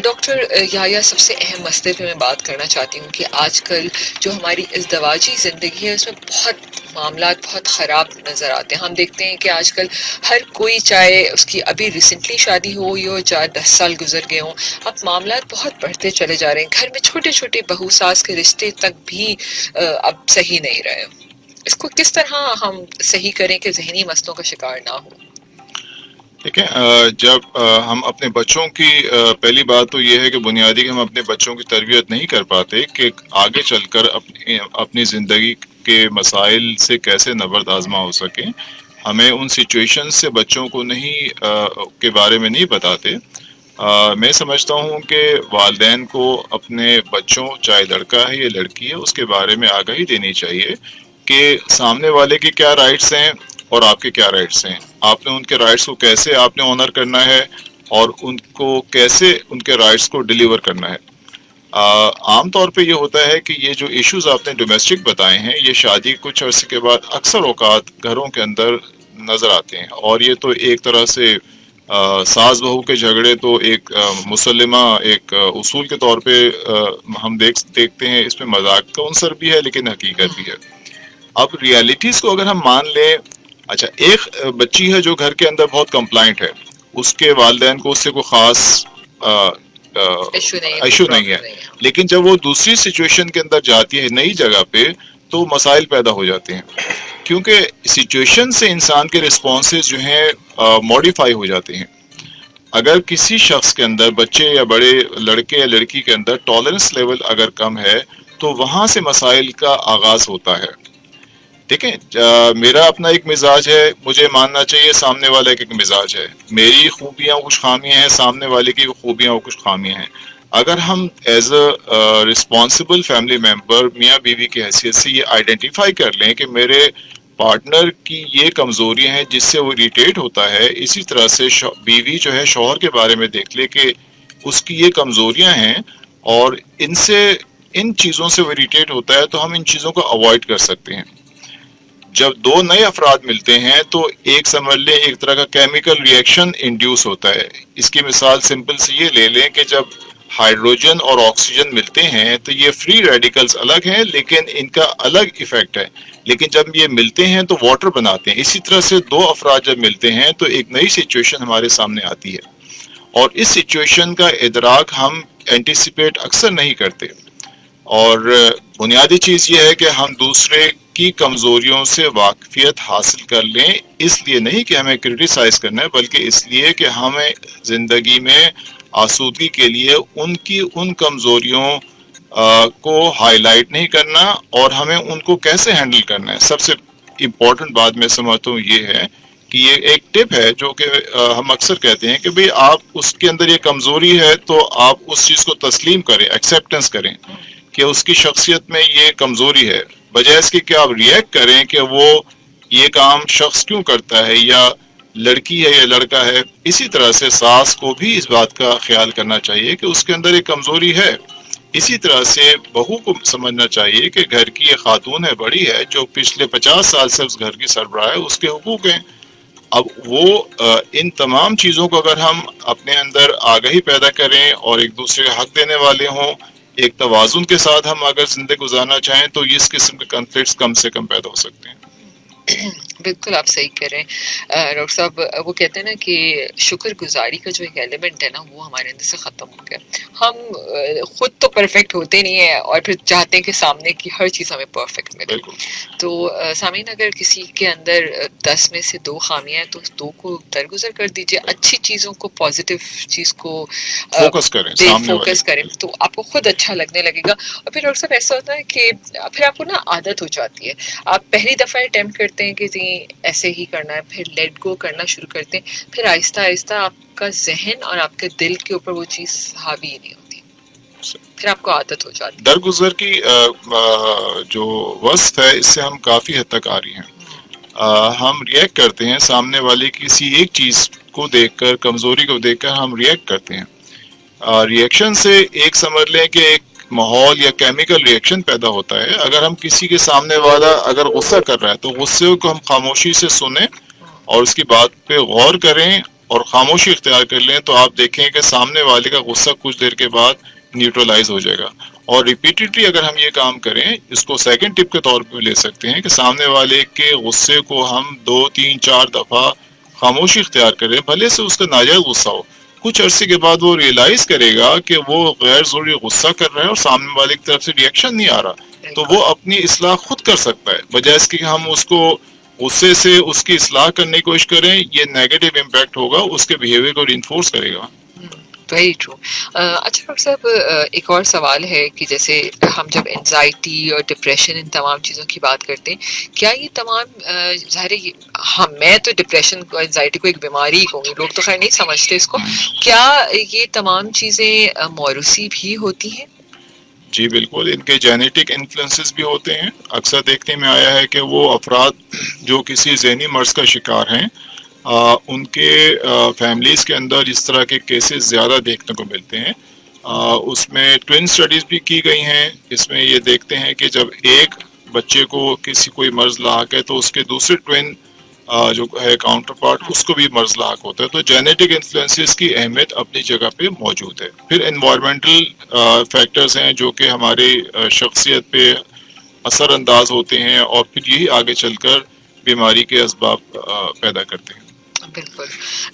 Doctor Yahya, سب سے اہم مسئلے پہ میں بات کرنا چاہتی ہوں کہ آج کل جو ہماری ازدواجی زندگی ہے اس میں بہت معاملات بہت خراب نظر آتے ہیں. ہم دیکھتے ہیں کہ آج کل ہر کوئی، چاہے اس کی ابھی ریسنٹلی شادی ہوئی ہو، چاہے 10 سال گزر گئے ہوں، اب معاملات بہت بڑھتے چلے جا رہے ہیں. گھر میں چھوٹے چھوٹے بہو ساس کے رشتے تک بھی اب صحیح نہیں رہے. اس کو کس طرح ہم صحیح کریں کہ ذہنی مسئلوں کا شکار نہ ہو؟ ٹھیک ہے. جب ہم اپنے بچوں کی پہلی بات تو یہ ہے کہ بنیادی کہ ہم اپنے بچوں کی تربیت نہیں کر پاتے کہ آگے چل کر اپنی زندگی کے مسائل سے کیسے نبرد آزما ہو سکیں. ہمیں ان سچویشن سے بچوں کو نہیں کے بارے میں نہیں بتاتے. میں سمجھتا ہوں کہ والدین کو اپنے بچوں، چاہے لڑکا ہے یا لڑکی ہے، اس کے بارے میں آگاہی دینی چاہیے کہ سامنے والے کے کیا رائٹس ہیں اور آپ کے کیا رائٹس ہیں. آپ نے ان کے رائٹس کو کیسے آپ نے آنر کرنا ہے اور ان کو کیسے ان کے رائٹس کو ڈیلیور کرنا ہے. عام طور پہ یہ ہوتا ہے کہ یہ جو ایشوز آپ نے ڈومیسٹک بتائے ہیں یہ شادی کچھ عرصے کے بعد اکثر اوقات گھروں کے اندر نظر آتے ہیں، اور یہ تو ایک طرح سے ساس بہو کے جھگڑے تو ایک مسلمہ ایک اصول کے طور پہ ہم دیکھتے ہیں. اس میں مذاق کا عنصر بھی ہے لیکن حقیقت بھی ہے. اب ریالٹیز کو اگر ہم مان لیں، اچھا ایک بچی ہے جو گھر کے اندر بہت کمپلائنٹ ہے، اس کے والدین کو اس سے کوئی خاص ایشو نہیں ہے، لیکن جب وہ دوسری سچویشن کے اندر جاتی ہے نئی جگہ پہ تو مسائل پیدا ہو جاتے ہیں، کیونکہ سچویشن سے انسان کے رسپانسز جو ہیں موڈیفائی ہو جاتے ہیں. اگر کسی شخص کے اندر، بچے یا بڑے لڑکے یا لڑکی کے اندر ٹالرنس لیول اگر کم ہے تو وہاں سے مسائل کا آغاز ہوتا ہے. دیکھیں میرا اپنا ایک مزاج ہے، مجھے ماننا چاہیے سامنے والے کا ایک مزاج ہے، میری خوبیاں کچھ خامیاں ہیں، سامنے والے کی خوبیاں کچھ خامیاں ہیں. اگر ہم as a responsible family member میاں بیوی کی حیثیت سے یہ آئیڈینٹیفائی کر لیں کہ میرے پارٹنر کی یہ کمزوریاں ہیں جس سے وہ اریٹیٹ ہوتا ہے، اسی طرح سے بیوی جو ہے شوہر کے بارے میں دیکھ لے کہ اس کی یہ کمزوریاں ہیں اور ان چیزوں سے وہ اریٹیٹ ہوتا ہے، تو ہم ان چیزوں کو اوائڈ کر سکتے ہیں. جب دو نئے افراد ملتے ہیں تو ایک سمجھ لیں ایک طرح کا کیمیکل ری ایکشن انڈیوس ہوتا ہے. اس کی مثال سمپل سے یہ لے لیں کہ جب ہائیڈروجن اور آکسیجن ملتے ہیں تو یہ فری ریڈیکلز الگ ہیں لیکن ان کا الگ ایفیکٹ ہے، لیکن جب یہ ملتے ہیں تو واٹر بناتے ہیں. اسی طرح سے دو افراد جب ملتے ہیں تو ایک نئی سچویشن ہمارے سامنے آتی ہے، اور اس سچویشن کا ادراک ہم اینٹیسپیٹ اکثر نہیں کرتے. اور بنیادی چیز یہ ہے کہ ہم دوسرے کی کمزوریوں سے واقفیت حاصل کر لیں، اس لیے نہیں کہ ہمیں کرٹیسائز کرنا ہے، بلکہ اس لیے کہ ہمیں زندگی میں آسودگی کے لیے ان کمزوریوں کو ہائی لائٹ نہیں کرنا، اور ہمیں ان کو کیسے ہینڈل کرنا ہے. سب سے امپورٹنٹ بات میں سمجھتا ہوں یہ ہے کہ یہ ایک ٹپ ہے جو کہ ہم اکثر کہتے ہیں کہ بھئی آپ اس کے اندر یہ کمزوری ہے تو آپ اس چیز کو تسلیم کریں، ایکسیپٹنس کریں کہ اس کی شخصیت میں یہ کمزوری ہے، بجائے اس کے کہ آپ ریئیکٹ کریں کہ وہ یہ کام شخص کیوں کرتا ہے، یا لڑکی ہے یا لڑکا ہے. اسی طرح سے ساس کو بھی اس بات کا خیال کرنا چاہیے کہ اس کے اندر ایک کمزوری ہے. اسی طرح سے بہو کو سمجھنا چاہیے کہ گھر کی ایک خاتون ہے، بڑی ہے، جو پچھلے 50 سال سے اس گھر کی سربراہ ہے، اس کے حقوق ہیں. اب وہ ان تمام چیزوں کو اگر ہم اپنے اندر آگاہی پیدا کریں اور ایک دوسرے کا حق دینے والے ہوں، ایک توازن کے ساتھ ہم اگر زندگی گزارنا چاہیں، تو اس قسم کے کنفلکٹس کم سے کم پیدا ہو سکتے ہیں. بالکل آپ صحیح کہہ رہے ہیں ڈاکٹر صاحب. وہ کہتے ہیں نا کہ شکر گزاری کا جو ایک ایلیمنٹ ہے نا وہ ہمارے اندر سے ختم ہو گیا. ہم خود تو پرفیکٹ ہوتے نہیں ہیں اور پھر چاہتے ہیں کہ سامنے کی ہر چیز ہمیں پرفیکٹ ملے. تو سامعین اگر کسی کے اندر 10 میں سے 2 خامیاں ہیں تو 2 کو درگزر کر دیجیے، اچھی چیزوں کو، پازیٹیو چیز کو فوکس کریں، فوکس کریں تو آپ کو خود اچھا لگنے لگے گا. اور پھر ڈاکٹر صاحب ایسا ہوتا ہے کہ پھر آپ کو نا عادت ہو جاتی ہے. آپ پہلی دفعہ اٹیمپٹ کرتے ہیں کہ ایسے ہی کرنا ہے، پھر لیٹ گو کرنا شروع کرتے ہیں، پھر آہستہ آہستہ آپ کا ذہن اور آپ کے دل کے اوپر وہ چیز حاوی ہی نہیں ہوتی، پھر آپ کو عادت ہو جاتی ہے. درگزر کی جو وصف ہے اس سے ہم کافی حد تک آ رہی ہیں. ہم ریئیکٹ کرتے ہیں سامنے والے کسی ایک چیز کو دیکھ کر، کمزوری کو دیکھ کر ہم ریئیکٹ کرتے ہیں. ریئیکشن سے ایک سمجھ لیں کہ ایک ماحول یا کیمیکل ریئیکشن پیدا ہوتا ہے. اگر ہم کسی کے سامنے والا اگر غصہ کر رہا ہے تو غصے کو ہم خاموشی سے سنیں اور اس کی بات پہ غور کریں اور خاموشی اختیار کر لیں، تو آپ دیکھیں کہ سامنے والے کا غصہ کچھ دیر کے بعد نیوٹرلائز ہو جائے گا. اور ریپیٹڈلی اگر ہم یہ کام کریں، اس کو سیکنڈ ٹپ کے طور پہ لے سکتے ہیں کہ سامنے والے کے غصے کو ہم 2 3 4 دفعہ خاموشی اختیار کریں، بھلے سے اس کا ناجائز غصہ ہو. کچھ عرصے کے بعد وہ ریئلائز کرے گا کہ وہ غیر ضروری غصہ کر رہا ہے اور سامنے والے کی طرف سے ریئیکشن نہیں آ رہا، تو وہ اپنی اصلاح خود کر سکتا ہے، بجائے اس کہ ہم اس کو غصے سے اس کی اصلاح کرنے کی کوشش کریں. یہ نیگیٹو امپیکٹ ہوگا، اس کے بیہیویئر کو رینفورس کرے گا. Very true. اچھا ڈاکٹر صاحب ایک اور سوال ہے کہ جیسے ہم جب انزائٹی اور ڈپریشن ان تمام چیزوں کی بات کرتے ہیں، کیا یہ تمام ظاہر میں تو ڈپریشن کو، انزائٹی کو ایک بیماری کہوں گی، لوگ تو خیر نہیں سمجھتے اس کو، کیا یہ تمام چیزیں موروثی بھی ہوتی ہیں؟ جی بالکل، ان کے جینیٹک انفلوئنسز بھی ہوتے ہیں. اکثر دیکھنے میں آیا ہے کہ وہ افراد جو کسی ذہنی مرض کا شکار ہیں، ان کے فیملیز کے اندر اس طرح کے کیسز زیادہ دیکھنے کو ملتے ہیں. اس میں ٹوین سٹڈیز بھی کی گئی ہیں. اس میں یہ دیکھتے ہیں کہ جب ایک بچے کو کوئی مرض لاحق ہے تو اس کے دوسرے ٹوین جو ہے کاؤنٹر پارٹ، اس کو بھی مرض لاحق ہوتا ہے. تو جینیٹک انفلوئنسز کی اہمیت اپنی جگہ پہ موجود ہے. پھر انوائرمنٹل فیکٹرز ہیں جو کہ ہماری شخصیت پہ اثر انداز ہوتے ہیں اور پھر یہی آگے چل کر بیماری کے اسباب پیدا کرتے ہیں. بالکل.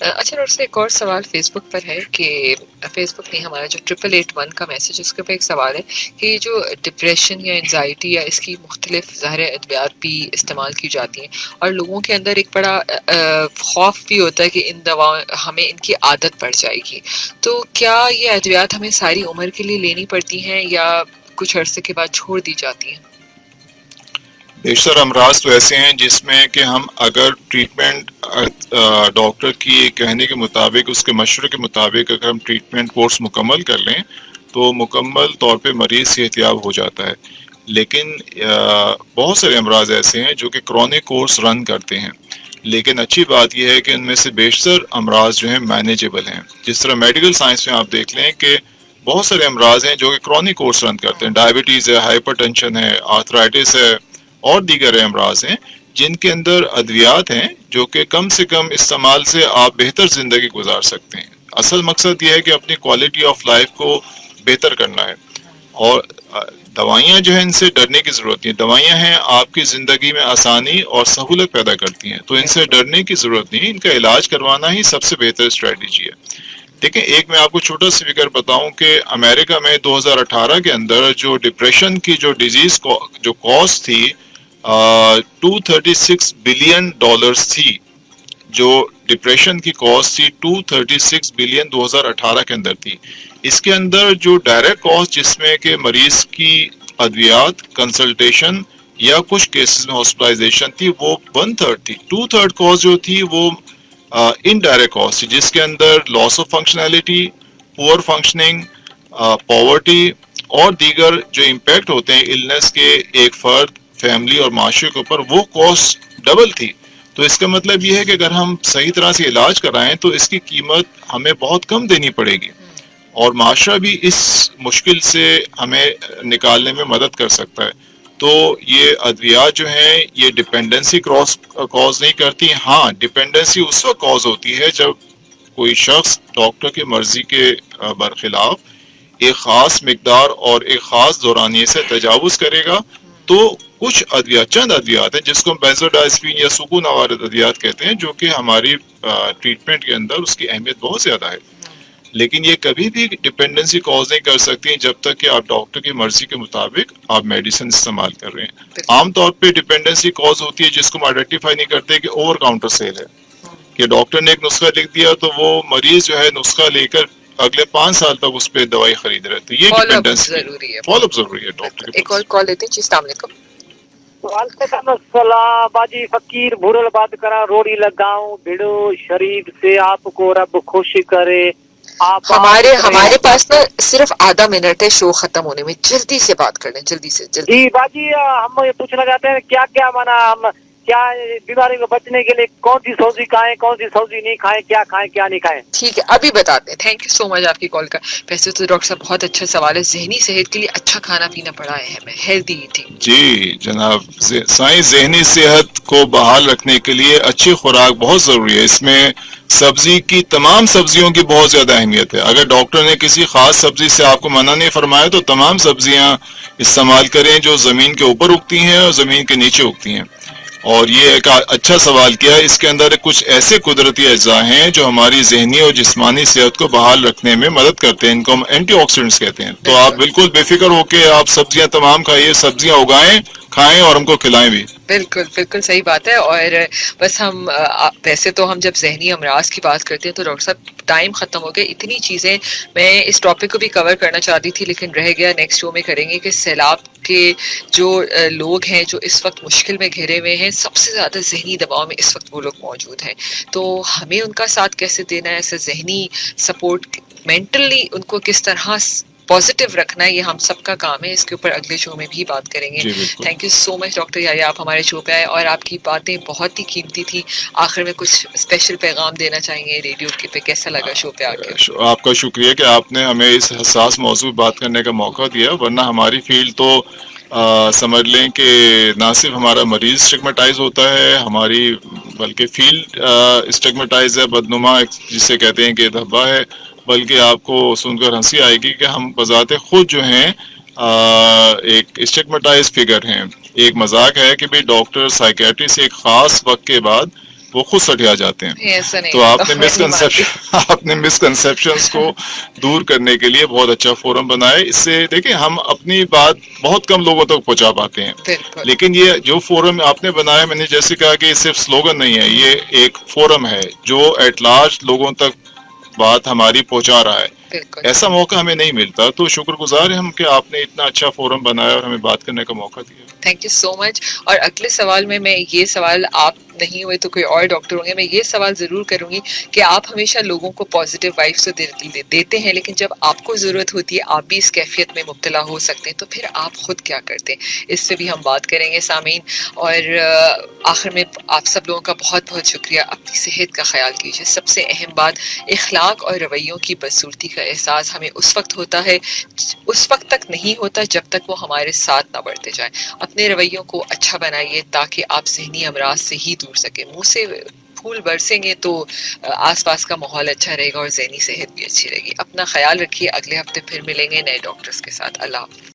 اچھا ڈاکٹر صاحب ایک اور سوال فیس بک پر ہے کہ فیس بک نہیں، ہمارا جو 881 کا میسج، اس کے اوپر ایک سوال ہے کہ یہ جو ڈپریشن یا انزائٹی یا اس کی مختلف ظاہر ادویات بھی استعمال کی جاتی ہیں اور لوگوں کے اندر ایک بڑا خوف بھی ہوتا ہے کہ ان دواؤں ہمیں ان کی عادت پڑ جائے گی، تو کیا یہ ادویات ہمیں ساری عمر کے لیے لینی پڑتی ہیں یا کچھ عرصے کے بعد چھوڑ دی جاتی ہیں؟ بیشتر امراض تو ایسے ہیں جس میں کہ ہم اگر ٹریٹمنٹ ڈاکٹر کی کہنے کے مطابق، اس کے مشورے کے مطابق اگر ہم ٹریٹمنٹ کورس مکمل کر لیں تو مکمل طور پہ مریض صحت یاب ہو جاتا ہے. لیکن بہت سارے امراض ایسے ہیں جو کہ کرونک کورس رن کرتے ہیں، لیکن اچھی بات یہ ہے کہ ان میں سے بیشتر امراض جو ہیں مینیجیبل ہیں. جس طرح میڈیکل سائنس میں آپ دیکھ لیں کہ بہت سارے امراض ہیں جو کہ کرونک کورس رن کرتے ہیں، ڈائبٹیز ہے، ہائپر ٹینشن ہے، آرتھرائٹس ہے اور دیگر امراض ہیں جن کے اندر ادویات ہیں جو کہ کم سے کم استعمال سے آپ بہتر زندگی گزار سکتے ہیں. اصل مقصد یہ ہے کہ اپنی کوالٹی آف لائف کو بہتر کرنا ہے. اور دوائیاں جو ہیں ان سے ڈرنے کی ضرورت نہیں. دوائیاں ہیں آپ کی زندگی میں آسانی اور سہولت پیدا کرتی ہیں، تو ان سے ڈرنے کی ضرورت نہیں. ان کا علاج کروانا ہی سب سے بہتر اسٹریٹجی ہے. دیکھیں، ایک میں آپ کو چھوٹا سا فگر بتاؤں کہ امریکہ میں 2018 کے اندر جو ڈپریشن کی جو ڈیزیز جو کاسٹ تھی 236 بلین ڈالرز تھی. جو ڈپریشن کی کاسٹ تھی 236 بلین 2018 کے اندر تھی. اس کے اندر جو ڈائریکٹ کاسٹ جس میں کہ مریض کی ادویات، کنسلٹیشن یا کچھ کیسز میں ہاسپٹلائزیشن تھی، وہ 1/3 تھی. 2/3 کاسٹ جو تھی وہ انڈائریکٹ کاسٹ تھی، جس کے اندر لاس آف فنکشنالٹی، پور فنکشننگ، پاورٹی اور دیگر جو امپیکٹ ہوتے ہیں النس کے ایک فرد، فیملی اور معاشرے کے اوپر، وہ کاسٹ ڈبل تھی. تو اس کا مطلب یہ ہے کہ اگر ہم صحیح طرح سے علاج کرائیں تو اس کی قیمت ہمیں بہت کم دینی پڑے گی، اور معاشرہ بھی اس مشکل سے ہمیں نکالنے میں مدد کر سکتا ہے. تو یہ ادویات جو ہیں یہ ڈپینڈنسی کاز نہیں کرتی. ہاں، ڈپینڈنسی اس وقت کاز ہوتی ہے جب کوئی شخص ڈاکٹر کی مرضی کے برخلاف ایک خاص مقدار اور ایک خاص دورانیے سے تجاوز کرے گا. تو کچھ ادویات، چند ادویات ہیں جس کو ہم بینزوڈائزپین یا سکون آور ادویات کہتے ہیں، جو کہ ہماری ٹریٹمنٹ کے اندر اس کی اہمیت بہت زیادہ ہے، لیکن یہ کبھی بھی ڈپینڈنسی کاز نہیں کر سکتی جب تک کہ آپ ڈاکٹر کی مرضی کے مطابق آپ میڈیسن استعمال کر رہے ہیں. عام طور پہ ڈپینڈنسی کاز ہوتی ہے جس کو ہم آئیڈینٹیفائی نہیں کرتے کہ اوور کاؤنٹر سیل ہے، کہ ڈاکٹر نے ایک نسخہ لکھ دیا تو وہ مریض جو ہے نسخہ لے کر اگلے 5 سال تک اس پہ دوائی خرید رہے تھے. یہ ڈپینڈنسی ضروری ہے، فالو اپ ضروری ہے ڈاکٹر کے ایک اور کال لیتے ہیں جی. السلام علیکم. وعلیکم السلام. باجی فقیر بھورل بات کرا، روڑی لگاؤں بھیڑو شریف سے. آپ کو رب خوش کرے. آپ ہمارے پاس نا صرف آدھا منٹ ہے شو ختم ہونے میں، جلدی سے بات کر لیں، جلدی سے جلدی. جی باجی، ہم یہ پوچھنا چاہتے ہیں کیا کیا مانا ہم کیا بیماری کو بچنے کے لیے کون سی سبزی کھائیں، کون سی سبزی نہیں کھائیں، کیا کھائیں کیا نہیں کھائیں. ٹھیک ہے، ابھی بتاتے ہیں. تھینک یو سو مچ آپ کی کال کا. ویسے تو ڈاکٹر صاحب بہت اچھا سوال ہے. ذہنی صحت کے لیے اچھا کھانا پینا بڑا اہم ہے، ہیلدی ایٹنگ. جی جناب، سائنس ذہنی صحت کو بحال رکھنے کے لیے اچھی خوراک بہت ضروری ہے. اس میں سبزی کی، تمام سبزیوں کی بہت زیادہ اہمیت ہے. اگر ڈاکٹر نے کسی خاص سبزی سے آپ کو منع نہیں فرمایا تو تمام سبزیاں استعمال کریں جو زمین کے اوپر اگتی ہیں اور زمین کے نیچے اگتی ہیں. اور یہ ایک اچھا سوال کیا. اس کے اندر کچھ ایسے قدرتی اجزاء ہیں جو ہماری ذہنی اور جسمانی صحت کو بحال رکھنے میں مدد کرتے ہیں. ان کو ہم اینٹی آکسیڈنٹس کہتے ہیں. تو آپ بالکل بے فکر ہو کے آپ سبزیاں تمام کھائیے، سبزیاں اگائیں، کھائیں اور ہم کو کھلائیں بھی. بالکل بالکل صحیح بات ہے. اور بس ہم ویسے تو ہم جب ذہنی امراض کی بات کرتے ہیں تو ڈاکٹر صاحب ٹائم ختم ہو گیا. اتنی چیزیں میں اس ٹاپک کو بھی کور کرنا چاہتی تھی لیکن رہ گیا. نیکسٹ شو میں کریں گے کہ سیلاب کے جو لوگ ہیں جو اس وقت مشکل میں گھرے ہوئے ہیں، سب سے زیادہ ذہنی دباؤ میں اس وقت وہ لوگ موجود ہیں. تو ہمیں ان کا ساتھ کیسے دینا ہے، ایسے ذہنی سپورٹ، مینٹلی ان کو کس طرح پازیٹیو رکھنا ہے، یہ ہم سب کا کام ہے. اس کے اوپر اگلے شو میں بھی بات کریں گے. Thank you so much doctor Yahya, آپ ہمارے شو پہ آئے اور آپ کی باتیں بہت ہی قیمتی تھی. آخر میں کچھ اسپیشل پیغام دینا چاہیں گے ریڈیو کے پہ؟ کیسا لگا شو پہ آ کے؟ آپ کا شکریہ کہ آپ نے ہمیں اس حساس موضوع پہ بات کرنے کا موقع دیا. ورنہ ہماری فیلڈ تو سمجھ لیں کہ نہ صرف ہمارا مریض اسٹگمیٹائز ہوتا ہے، ہماری بلکہ فیلڈ اسٹگمیٹائز ہے، بدنما جسے کہتے ہیں کہ دھبا ہے. بلکہ آپ کو سن کر ہنسی آئے گی کہ ہم بذات خود جو ہیں ایک اسٹگمیٹائز فگر ہیں. ایک مذاق ہے کہ بھی ڈاکٹر سائیکیٹری سے ایک خاص وقت کے بعد وہ خود سٹیا جاتے ہیں. تو آپ نے مسکنسیپشنز کو دور کرنے کے لیے بہت اچھا فورم بنایا. اس سے دیکھیں ہم اپنی بات بہت کم لوگوں تک پہنچا پاتے ہیں، لیکن یہ جو فورم آپ نے بنایا، میں نے جیسے کہا کہ یہ صرف سلوگن نہیں ہے، یہ ایک فورم ہے جو ایٹ لارج لوگوں تک بات ہماری پہنچا رہا ہے. بالکل ایسا موقع ہمیں نہیں ملتا. تو شکر گزار ہیں ہم کہ آپ نے اتنا اچھا فورم بنایا اور ہمیں بات کرنے کا موقع دیا. تھینک یو سو مچ. اور اگلے سوال میں یہ سوال آپ نہیں ہوئے تو کوئی اور ڈاکٹر ہوں گے, میں یہ سوال ضرور کروں گی کہ آپ ہمیشہ لوگوں کو پازیٹیو وائبس تو دیتے ہیں, لیکن جب آپ کو ضرورت ہوتی ہے آپ بھی اس کیفیت میں مبتلا ہو سکتے ہیں, تو پھر آپ خود کیا کرتے ہیں, اس پہ بھی ہم بات کریں گے سامعین. اور آخر میں آپ سب لوگوں کا بہت بہت شکریہ. اپنی صحت کا خیال کیجیے. سب سے اہم بات, اخلاق اور رویوں کی بدصورتی کا احساس ہمیں اس وقت ہوتا ہے, اس وقت تک نہیں ہوتا جب تک وہ ہمارے ساتھ نہ بڑھتے جائیں. اپنے رویوں کو اچھا بنائیے تاکہ آپ ذہنی امراض سے ہی دور سکیں. منہ سے پھول برسیں گے تو آس پاس کا ماحول اچھا رہے گا اور ذہنی صحت بھی اچھی رہے گی. اپنا خیال رکھیے. اگلے ہفتے پھر ملیں گے نئے ڈاکٹرز کے ساتھ. اللہ حافظ.